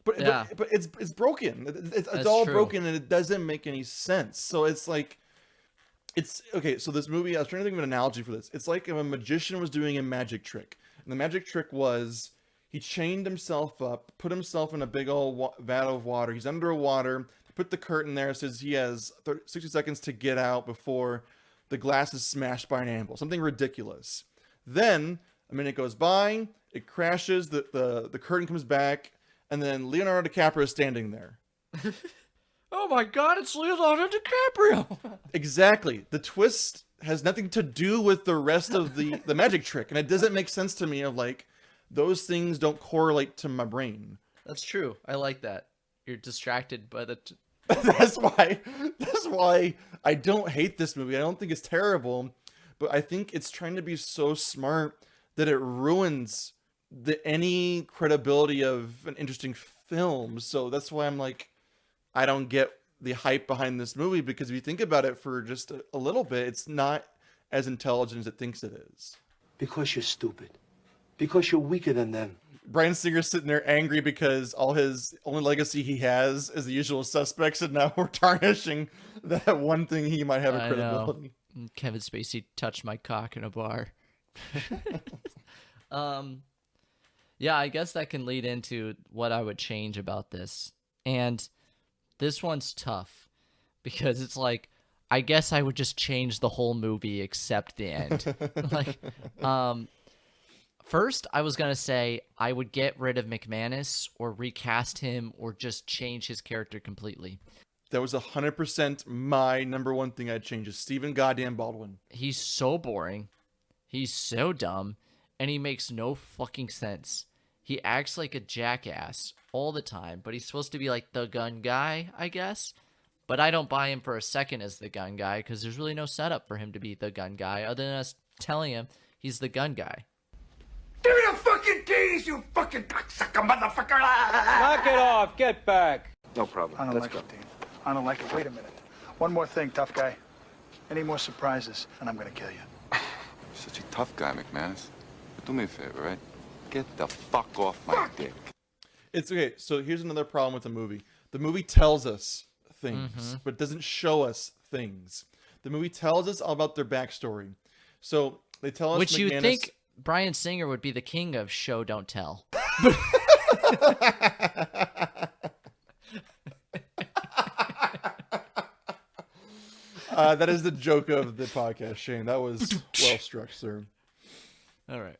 But it's broken. It's all true. broken and it doesn't make any sense. So it's like, it's okay. So this movie, I was trying to think of an analogy for this. It's like if a magician was doing a magic trick, and the magic trick was he chained himself up, put himself in a big old vat of water. He's underwater. Put the curtain there. It says he has 60 seconds to get out before the glass is smashed by an anvil. Something ridiculous. Then a minute goes by. It crashes. The curtain comes back, and then Leonardo DiCaprio is standing there. Oh my God! It's Leonardo DiCaprio. Exactly. The twist has nothing to do with the rest of the magic trick, and it doesn't make sense to me. Of like, those things don't correlate to my brain. That's true. I like that. You're distracted by the. That's why I don't hate this movie. I don't think it's terrible, but I think it's trying to be so smart that it ruins any credibility of an interesting film. So that's why I'm like, I don't get the hype behind this movie, because if you think about it for just a little bit, it's not as intelligent as it thinks it is. Because you're stupid. Because you're weaker than them. Bryan Singer's sitting there angry because all his only legacy he has is The Usual Suspects, and now we're tarnishing that one thing he might have a credibility. I know. Kevin Spacey touched my cock in a bar. Yeah, I guess that can lead into what I would change about this. And this one's tough because it's like, I guess I would just change the whole movie except the end. First, I was going to say I would get rid of McManus or recast him or just change his character completely. That was 100% my number one thing I'd change is Stephen goddamn Baldwin. He's so boring. He's so dumb. And he makes no fucking sense. He acts like a jackass all the time, but he's supposed to be like the gun guy, I guess. But I don't buy him for a second as the gun guy because there's really no setup for him to be the gun guy other than us telling him he's the gun guy. Give me the fucking keys, you fucking cocksucker motherfucker! Knock it off. Get back. No problem. I don't like it, Dean. I don't like it. Wait a minute. One more thing, tough guy. Any more surprises, and I'm gonna kill you. You're such a tough guy, McManus. But do me a favor, right? Get the fuck off my dick. It's okay. So here's another problem with the movie. The movie tells us things, but it doesn't show us things. The movie tells us all about their backstory. So they tell us Which you McManus... think Bryan Singer would be the king of show, don't tell. That is the joke of the podcast, Shane. That was well struck, sir. All right.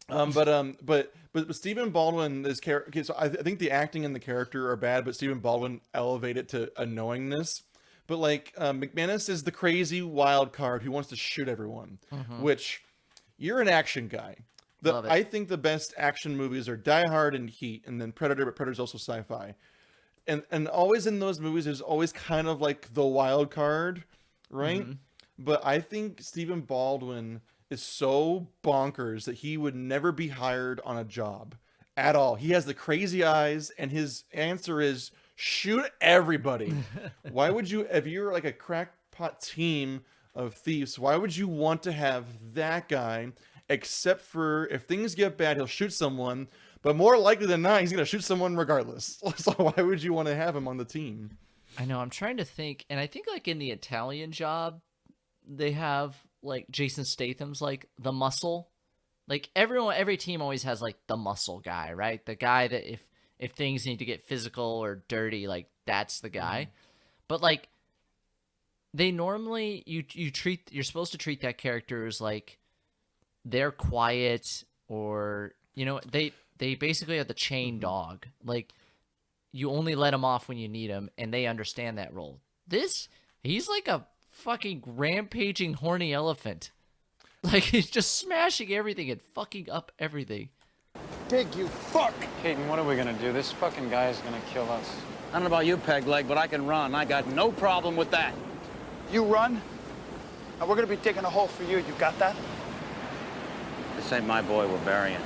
But Stephen Baldwin is character. Okay, so I think the acting and the character are bad, but Stephen Baldwin elevated to annoyingness. But like McManus is the crazy wild card who wants to shoot everyone. Which you're an action guy. I think the best action movies are Die Hard and Heat, and then Predator. But Predator's also sci-fi. And always in those movies, there's always kind of like the wild card, right? But I think Stephen Baldwin is so bonkers that he would never be hired on a job at all. He has the crazy eyes, and his answer is shoot everybody. Why would you, if you're like a crackpot team of thieves. Why would you want to have that guy, except for if things get bad, he'll shoot someone, but more likely than not, he's going to shoot someone regardless. So why would you want to have him on the team? I know, I'm trying to think, and I think like in the Italian Job, they have like Jason Statham's like the muscle. Like every team always has like the muscle guy, right? The guy that if things need to get physical or dirty, like that's the guy. But like they normally you're supposed to treat that character as like they're quiet, or they basically are the chain dog. Like you only let them off when you need them, and they understand that role. He's like a fucking rampaging horny elephant. Like he's just smashing everything and fucking up everything. Dig, you fuck! Keaton, what are we gonna do? This fucking guy is gonna kill us. I don't know about you, Peg Leg, but I can run. I got no problem with that. You run, and we're gonna be digging a hole for you. You got that? This ain't my boy we're burying.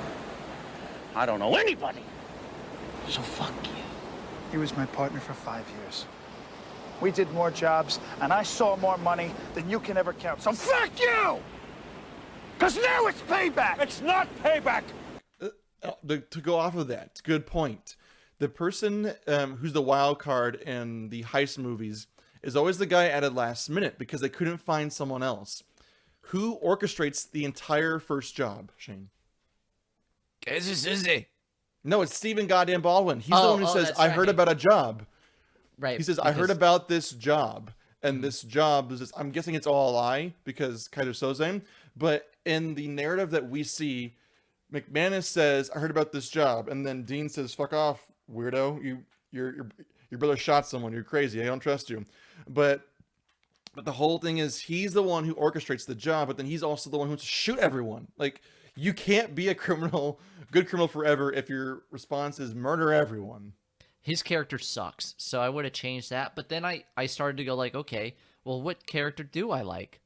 I don't know anybody. So fuck you. He was my partner for 5 years. We did more jobs, and I saw more money than you can ever count. So fuck you! Because now it's payback! It's not payback! To go off of that, good point. The person who's the wild card in the heist movies is always the guy added last minute because they couldn't find someone else. Who orchestrates the entire first job, Shane? Kaiser Soze. No, it's Stephen goddamn Baldwin. He's the one who says, I heard about a job. Right. He says, I heard about this job. And this job is, I'm guessing it's all a lie because Kaiser Soze. But in the narrative that we see, McManus says, I heard about this job. And then Dean says, fuck off, weirdo. Your brother shot someone. You're crazy. I don't trust you. But the whole thing is he's the one who orchestrates the job, but then he's also the one who wants to shoot everyone. Like, you can't be a good criminal forever if your response is murder everyone. His character sucks, so I would have changed that. But then I started to go like, okay, well, what character do I like?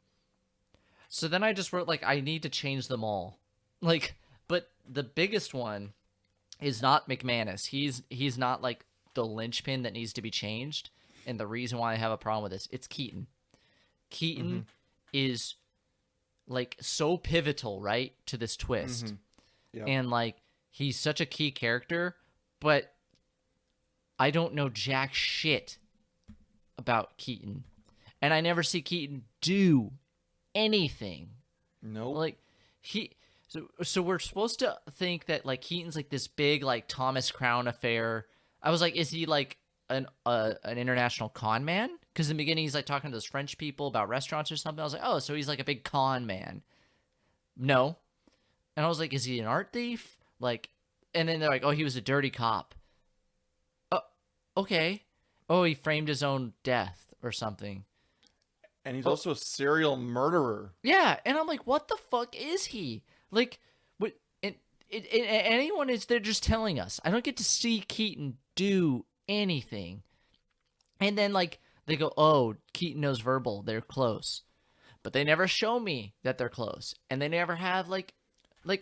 So then I just wrote like, I need to change them all. Like, but the biggest one is not McManus. He's not like the linchpin that needs to be changed. And the reason why I have a problem with this, it's Keaton. Keaton is like so pivotal, right, to this twist. Yep. And like he's such a key character, but I don't know jack shit about Keaton. And I never see Keaton do anything. No. Like so we're supposed to think that like Keaton's like this big like Thomas Crown affair. I was like, is he like an international con man? Because in the beginning he's like talking to those French people about restaurants or something. I was like, oh, so he's like a big con man. No. And I was like, is he an art thief? Like, and then they're like, oh, he was a dirty cop. Oh, okay. Oh, he framed his own death or something. And he's also a serial murderer. Yeah, and I'm like, what the fuck is he? Like, what? And anyone is they're just telling us. I don't get to see Keaton do anything. And then like they go, oh, Keaton knows verbal. They're close, but they never show me that they're close, and they never have like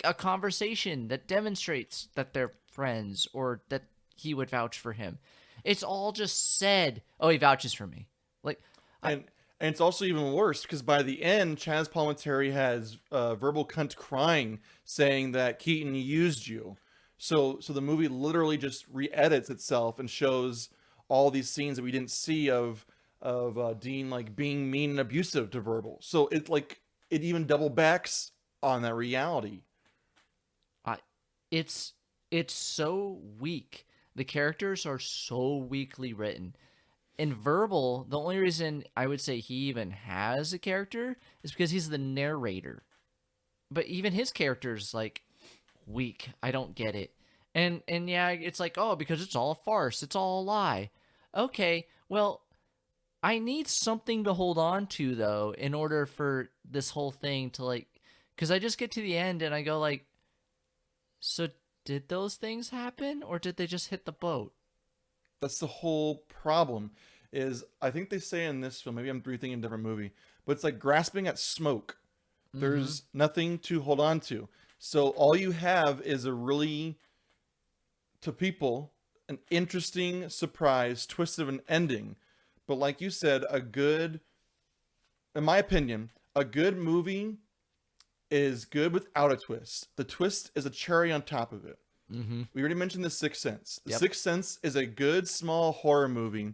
a conversation that demonstrates that they're friends or that he would vouch for him. It's all just said, oh, he vouches for me. Like, and it's also even worse because by the end, Chaz Palminteri has verbal cunt crying, saying that Keaton used you. So the movie literally just re-edits itself and shows all these scenes that we didn't see of Dean like being mean and abusive to Verbal. So it even double backs on that reality. It's so weak. The characters are so weakly written. In Verbal, the only reason I would say he even has a character is because he's the narrator. But even his character's like weak. I don't get it. And yeah, it's like, oh, because it's all a farce. It's all a lie. Okay, well, I need something to hold on to, though, in order for this whole thing to, like... Because I just get to the end and I go, like, so did those things happen? Or did they just hit the boat? That's the whole problem, is I think they say in this film, maybe I'm rethinking a different movie, but it's like grasping at smoke. There's nothing to hold on to. So all you have is a really, to people, an interesting surprise twist of an ending. But like you said, a good in my opinion, a good movie is good without a twist. The twist is a cherry on top of it. Mm-hmm. We already mentioned The Sixth Sense. The Yep. Sixth Sense is a good small horror movie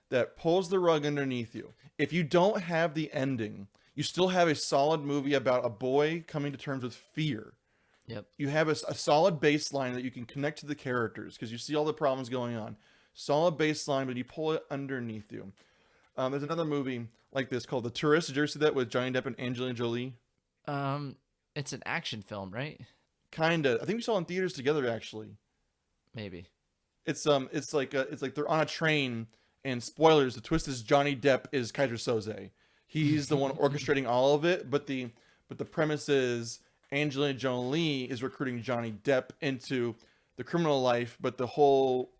that pulls the rug underneath you. If you don't have the ending, you still have a solid movie about a boy coming to terms with fear. Yep. You have a solid baseline that you can connect to the characters because you see all the problems going on. Solid baseline, but you pull it underneath you. There's another movie like this called The Tourist. Did you ever see that with Johnny Depp and Angelina Jolie? It's an action film, right? Kinda. I think we saw it in theaters together actually. Maybe. It's like they're on a train, and spoilers, the twist is Johnny Depp is Kaiser Soze. He's the one orchestrating all of it, but the premise is Angelina Jolie is recruiting Johnny Depp into the criminal life, but the whole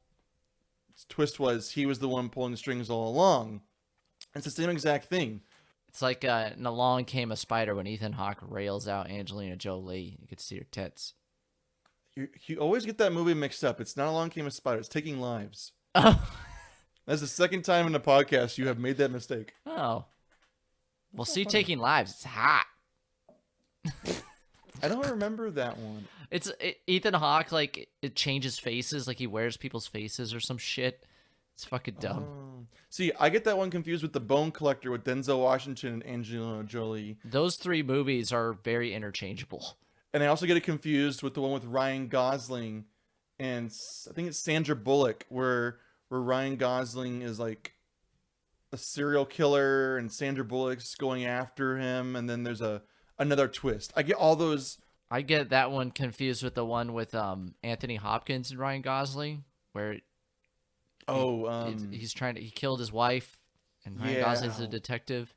twist was he was the one pulling the strings all along. It's the same exact thing. It's like in Along Came a Spider when Ethan Hawke rails out Angelina Jolie. You could see her tits. You always get that movie mixed up. It's not Along Came a Spider. It's Taking Lives. That's the second time in the podcast you have made that mistake. Oh. Well, see, Taking Lives. It's hot. I don't remember that one. Ethan Hawke, like, it changes faces. Like, he wears people's faces or some shit. It's fucking dumb. See, I get that one confused with The Bone Collector with Denzel Washington and Angelina Jolie. Those three movies are very interchangeable. And I also get it confused with the one with Ryan Gosling and I think it's Sandra Bullock, where Ryan Gosling is like a serial killer and Sandra Bullock's going after him, and then there's another twist. I get all those. I get that one confused with the one with Anthony Hopkins and Ryan Gosling, where he killed his wife, and Ryan Gosling's a detective.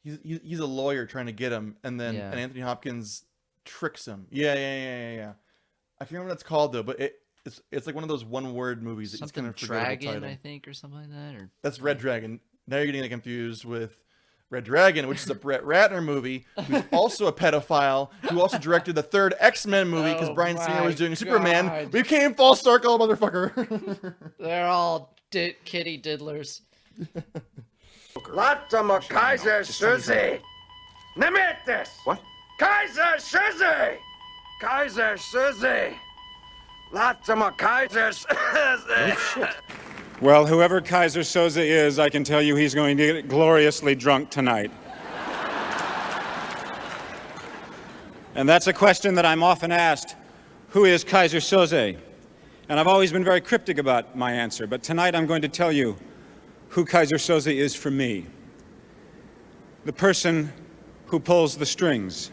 He's a lawyer trying to get him, and then and Anthony Hopkins tricks him. Yeah. I can't remember what it's called though, but it's like one of those one-word movies that something you just kind of forget the Dragon, title. I think, or something like that. Or That's Red Dragon. Now you're getting confused with Red Dragon, which is a Brett Ratner movie, who's also a pedophile, who also directed the third X-Men movie because Bryan Singer was doing Superman. God. We came full circle, motherfucker. They're all kitty diddlers. Latimer Kaiser Soze. Nimm this. What? Kaiser Soze. Kaiser Soze. Latimer Kaiser Soze. Well, whoever Kaiser Soze is, I can tell you he's going to get gloriously drunk tonight. And that's a question that I'm often asked. Who is Kaiser Soze? And I've always been very cryptic about my answer, but tonight I'm going to tell you who Kaiser Soze is for me. The person who pulls the strings,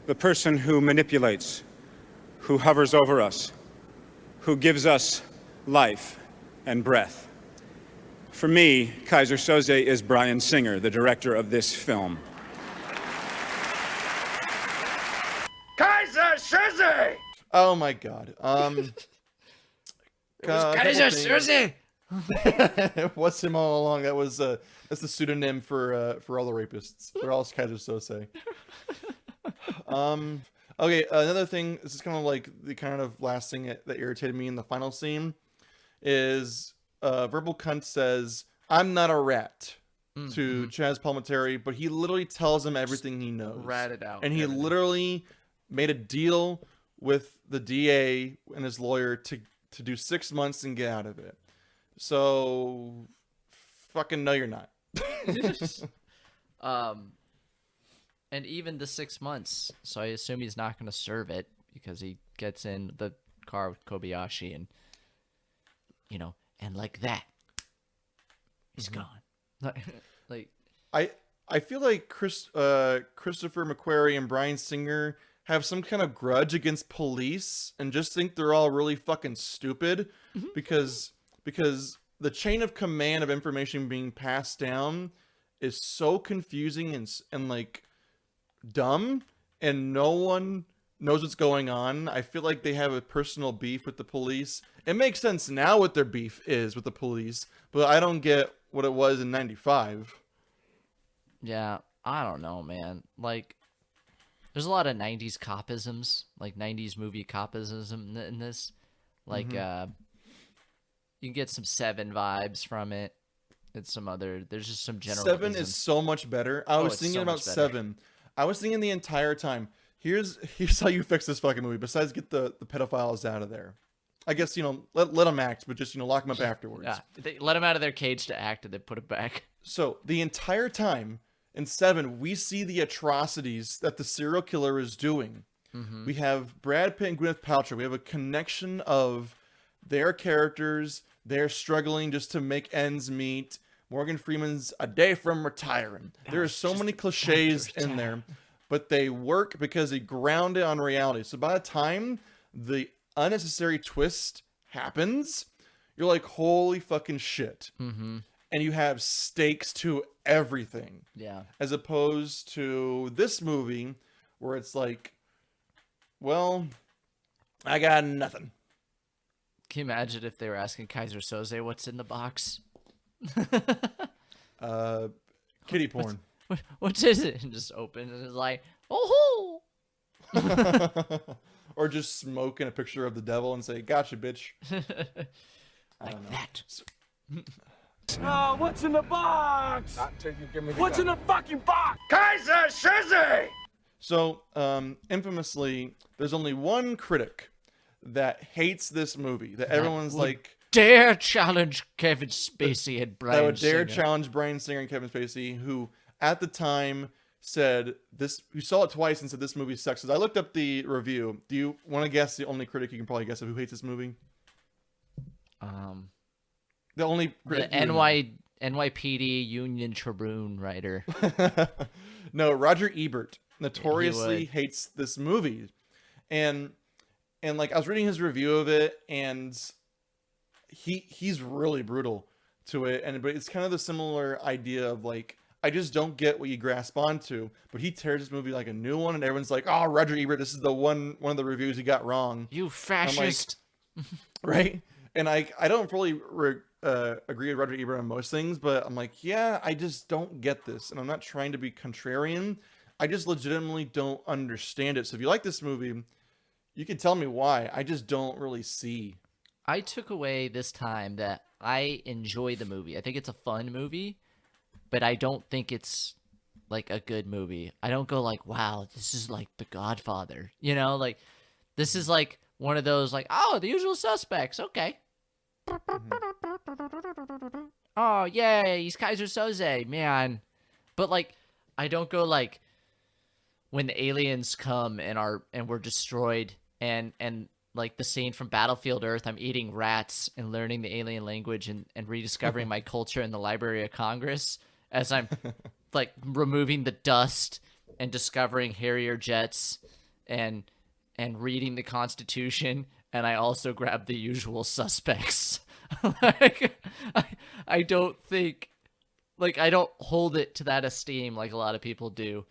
the person who manipulates, who hovers over us, who gives us life and breath. For me, Kaiser Soze is Bryan Singer, the director of this film. Kaiser Soze. Oh my God. Kaiser Soze. It was him all along. That's the pseudonym for all the rapists. They're all Kaiser Soze. Okay, another thing. This is kind of like the kind of last thing that irritated me in the final scene is Verbal Cunt says, "I'm not a rat," to Chaz Palminteri, but he literally tells him everything he knows. Ratted out. And he literally made a deal with the DA and his lawyer to do 6 months and get out of it. So, fucking no, you're not. And even the 6 months, so I assume he's not going to serve it because he gets in the car with Kobayashi and, and like that, he's gone. Like, I feel like Christopher McQuarrie and Bryan Singer have some kind of grudge against police and just think they're all really fucking stupid because the chain of command of information being passed down is so confusing and like dumb, and no one knows what's going on. I feel like they have a personal beef with the police. It makes sense now what their beef is with the police, but I don't get what it was in 95. yeah, I don't know, man. Like, there's a lot of 90s copisms, like 90s movie copism in this. Like, you can get some Seven vibes from it. It's some other. There's just some general. 7 is so much better. I was it's thinking so about much better. 7. I was thinking the entire time. Here's how you fix this fucking movie. Besides get the pedophiles out of there. I guess, let them act, but just, lock them up afterwards. Yeah, they let them out of their cage to act, and then put it back. So the entire time in 7, we see the atrocities that the serial killer is doing. Mhm. We have Brad Pitt and Gwyneth Paltrow. We have a connection of their characters. They're struggling just to make ends meet. Morgan Freeman's a day from retiring. There are so many cliches in there, but they work because they ground it on reality. So by the time the unnecessary twist happens, you're like, holy fucking shit. Mm-hmm. And you have stakes to everything. Yeah. As opposed to this movie where it's like, well, I got nothing. Can you imagine if they were asking Kaiser Soze what's in the box? Kitty porn. What is it? And just open and it's like, oh. Or just smoking a picture of the devil and say, gotcha, bitch. Like that. Oh, what's in the box? What's in the fucking box? Kaiser Soze! So, infamously, there's only one critic that hates this movie. That everyone's would like... dare challenge Kevin Spacey and Brian That would dare Singer. challenge Brian Singer and Kevin Spacey, who at the time said this... You saw it twice and said this movie sucks. I looked up the review. Do you want to guess the only critic you can probably guess of who hates this movie? The only critic The NYPD Union Tribune writer. No, Roger Ebert notoriously would. hates this movie. And like I was reading his review of it, and he's really brutal to it, but it's kind of the similar idea of like, I just don't get what you grasp onto, but he tears this movie like a new one, and everyone's like, oh, Roger Ebert, this is the one of the reviews he got wrong. You fascist. Right? And I don't fully agree with Roger Ebert on most things, but I'm like, yeah, I just don't get this. And I'm not trying to be contrarian. I just legitimately don't understand it. So if you like this movie, you can tell me why. I just don't really see. I took away this time that I enjoy the movie. I think it's a fun movie, but I don't think it's like a good movie. I don't go like, wow, this is like The Godfather. Like this is like one of those like, oh, The Usual Suspects. Okay. Oh, yay, he's Kaiser Soze, man. But like, I don't go like when the aliens come and we're destroyed and like the scene from Battlefield Earth, I'm eating rats and learning the alien language and rediscovering my culture in the Library of Congress as I'm like removing the dust and discovering Harrier jets and reading the Constitution. And I also grab The Usual Suspects. Like, I don't think, like, I don't hold it to that esteem like a lot of people do.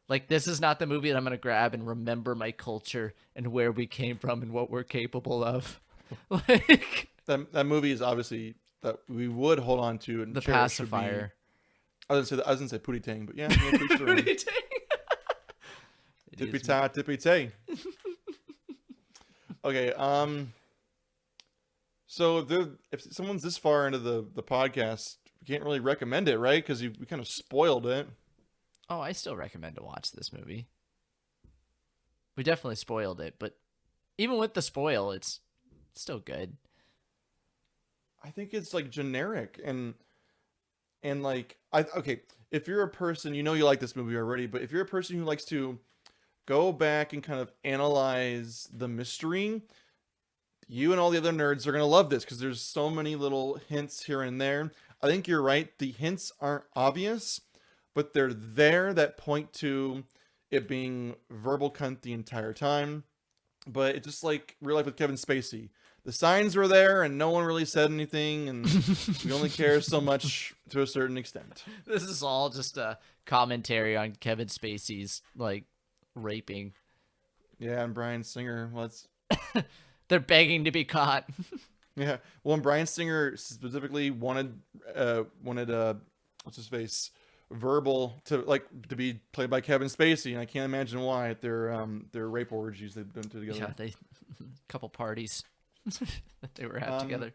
Like, this is not the movie that I'm going to grab and remember my culture and where we came from and what we're capable of. Like, that movie is obviously that we would hold on to. And The cherish would be- Pacifier. I was gonna say Pootie Tang, but yeah, Pootie Tippy ta, tippy tay. Okay, so if someone's this far into the podcast, we can't really recommend it, right? Because we kind of spoiled it. Oh, I still recommend to watch this movie. We definitely spoiled it, but even with the spoil, it's still good. I think it's like generic and like okay, if you're a person, you like this movie already, but if you're a person who likes to go back and kind of analyze the mystery, you and all the other nerds are going to love this because there's so many little hints here and there. I think you're right. The hints aren't obvious, but they're there that point to it being verbal cunt the entire time. But it's just like real life with Kevin Spacey. The signs were there and no one really said anything, and we only care so much to a certain extent. This is all just a commentary on Kevin Spacey's, like, raping. Yeah, and Brian Singer, They're begging to be caught. Yeah, well, and Brian Singer specifically wanted what's his face, Verbal to be played by Kevin Spacey, and I can't imagine why at their rape orgies they've been together. Yeah, they couple parties that they were at together.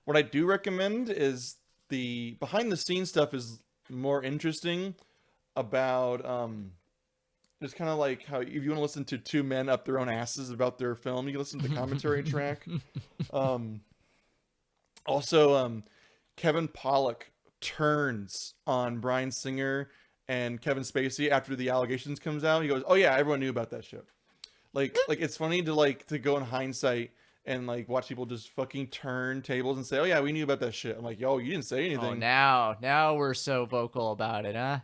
What I do recommend is the behind the scenes stuff is more interesting about it's kind of like how if you want to listen to two men up their own asses about their film, you can listen to the commentary track. Also, Kevin Pollak turns on Bryan Singer and Kevin Spacey after the allegations comes out. He goes, "Oh yeah, everyone knew about that shit." Like it's funny to go in hindsight and like watch people just fucking turn tables and say, "Oh yeah, we knew about that shit." I'm like, "Yo, you didn't say anything." Oh, now we're so vocal about it, huh?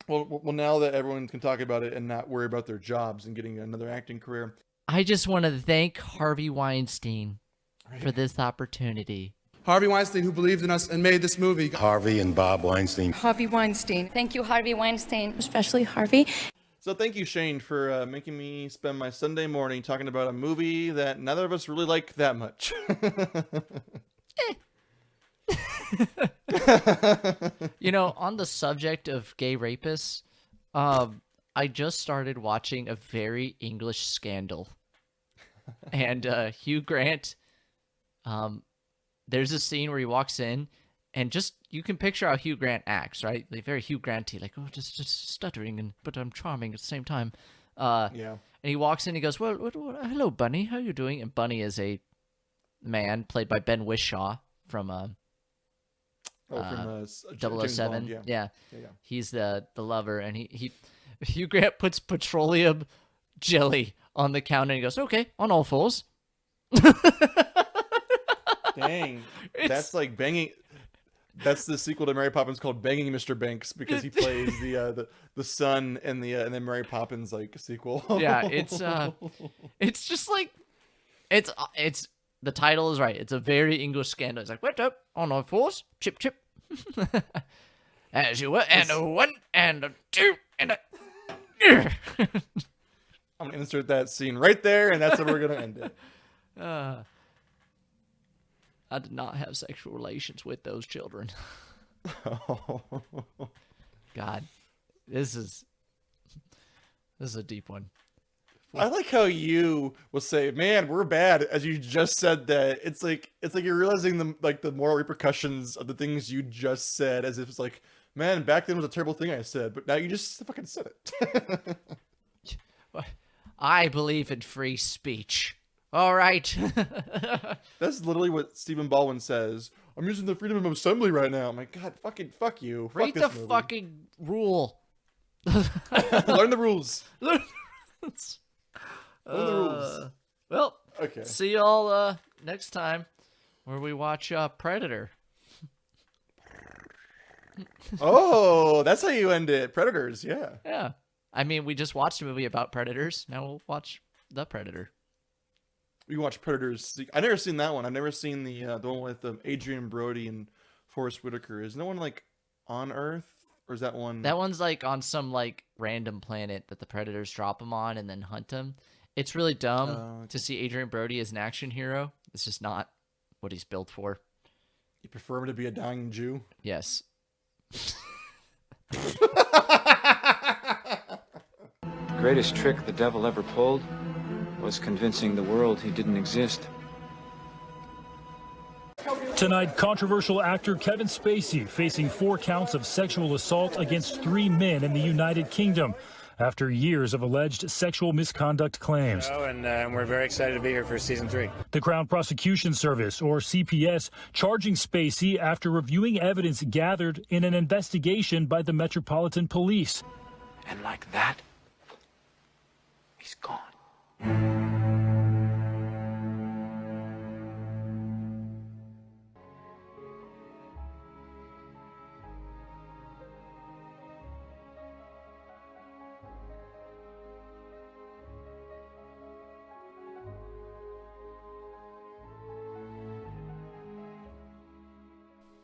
Well, now that everyone can talk about it and not worry about their jobs and getting another acting career. I just want to thank Harvey Weinstein for this opportunity. Harvey Weinstein, who believed in us and made this movie. Harvey and Bob Weinstein. Harvey Weinstein. Thank you, Harvey Weinstein, especially Harvey. So thank you, Shane, for making me spend my Sunday morning talking about a movie that neither of us really like that much. You know, on the subject of gay rapists, I just started watching a very English Scandal. And Hugh Grant, there's a scene where he walks in, and just, you can picture how Hugh Grant acts, right? Like very Hugh Grant-y, like, oh, just stuttering, but I'm charming at the same time. Yeah. And he walks in, he goes, well, hello, Bunny, how you doing? And Bunny is a man played by Ben Whishaw from 007. Bond, Yeah. He's the lover, and he Hugh Grant puts petroleum jelly on the counter, and he goes, okay, on all fours. Dang. That's like banging. That's the sequel to Mary Poppins called Banging Mr. Banks, because he plays the son in the and then Mary Poppins like sequel. Yeah, it's just like it's the title is right. It's a very English Scandal. It's like, went up on all fours, chip chip. As you were, and a one and a two and a I'm gonna insert that scene right there, and that's where we're gonna end it. I did not have sexual relations with those children. God, this is a deep one. I like how you will say, "Man, we're bad," as you just said that. It's like you're realizing the moral repercussions of the things you just said, as if it's like, "Man, back then was a terrible thing I said," but now you just fucking said it. I believe in free speech. All right. That's literally what Stephen Baldwin says. I'm using the freedom of assembly right now. I'm like, God, fuck you. Read fuck the movie. fucking rule. Learn the rules. Learn the rules. Well, okay. See y'all next time where we watch Predator. Oh, that's how you end it. Predators, yeah. Yeah. I mean, we just watched a movie about predators. Now we'll watch The Predator. We watch Predators. I've never seen that one. I've never seen the one with Adrian Brody and Forrest Whitaker. Is no one like on Earth, or is that one? That one's like on some like random planet that the predators drop him on and then hunt him. It's really dumb to see Adrian Brody as an action hero. It's just not what he's built for. You prefer him to be a dying Jew? Yes. The greatest trick the devil ever pulled was convincing the world he didn't exist. Tonight, controversial actor Kevin Spacey facing 4 counts of sexual assault against 3 men in the United Kingdom after years of alleged sexual misconduct claims. And we're very excited to be here for season 3. The Crown Prosecution Service, or CPS, charging Spacey after reviewing evidence gathered in an investigation by the Metropolitan Police. And like that, he's gone.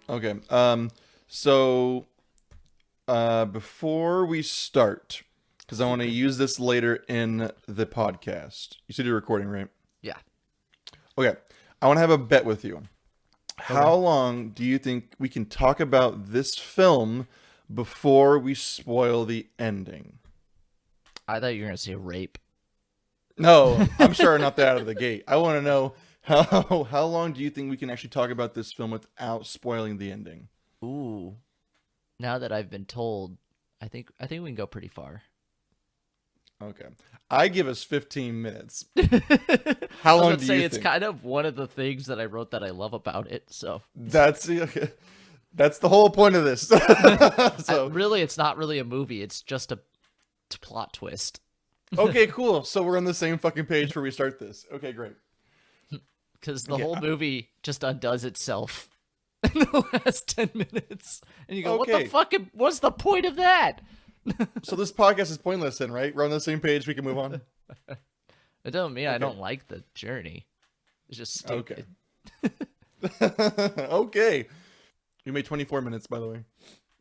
Okay. So before we start, because I want to use this later in the podcast. You said you're recording, right? Yeah. Okay. I want to have a bet with you. How long do you think we can talk about this film before we spoil the ending? I thought you were going to say rape. No, I'm sure not that out of the gate. I want to know How long do you think we can actually talk about this film without spoiling the ending? Ooh. Now that I've been told, I think we can go pretty far. Okay. I give us 15 minutes. How long do you think? It's kind of one of the things that I wrote that I love about it, so. That's the whole point of this. So really, it's not really a movie. It's just a plot twist. Okay, cool. So we're on the same fucking page where we start this. Okay, great. Because the whole movie just undoes itself in the last 10 minutes. And you go, what the fuck? What's the point of that? So this podcast is pointless then, right? We're on the same page. We can move on. It doesn't mean I don't like the journey. It's just stupid. Okay. Okay. We made 24 minutes, by the way.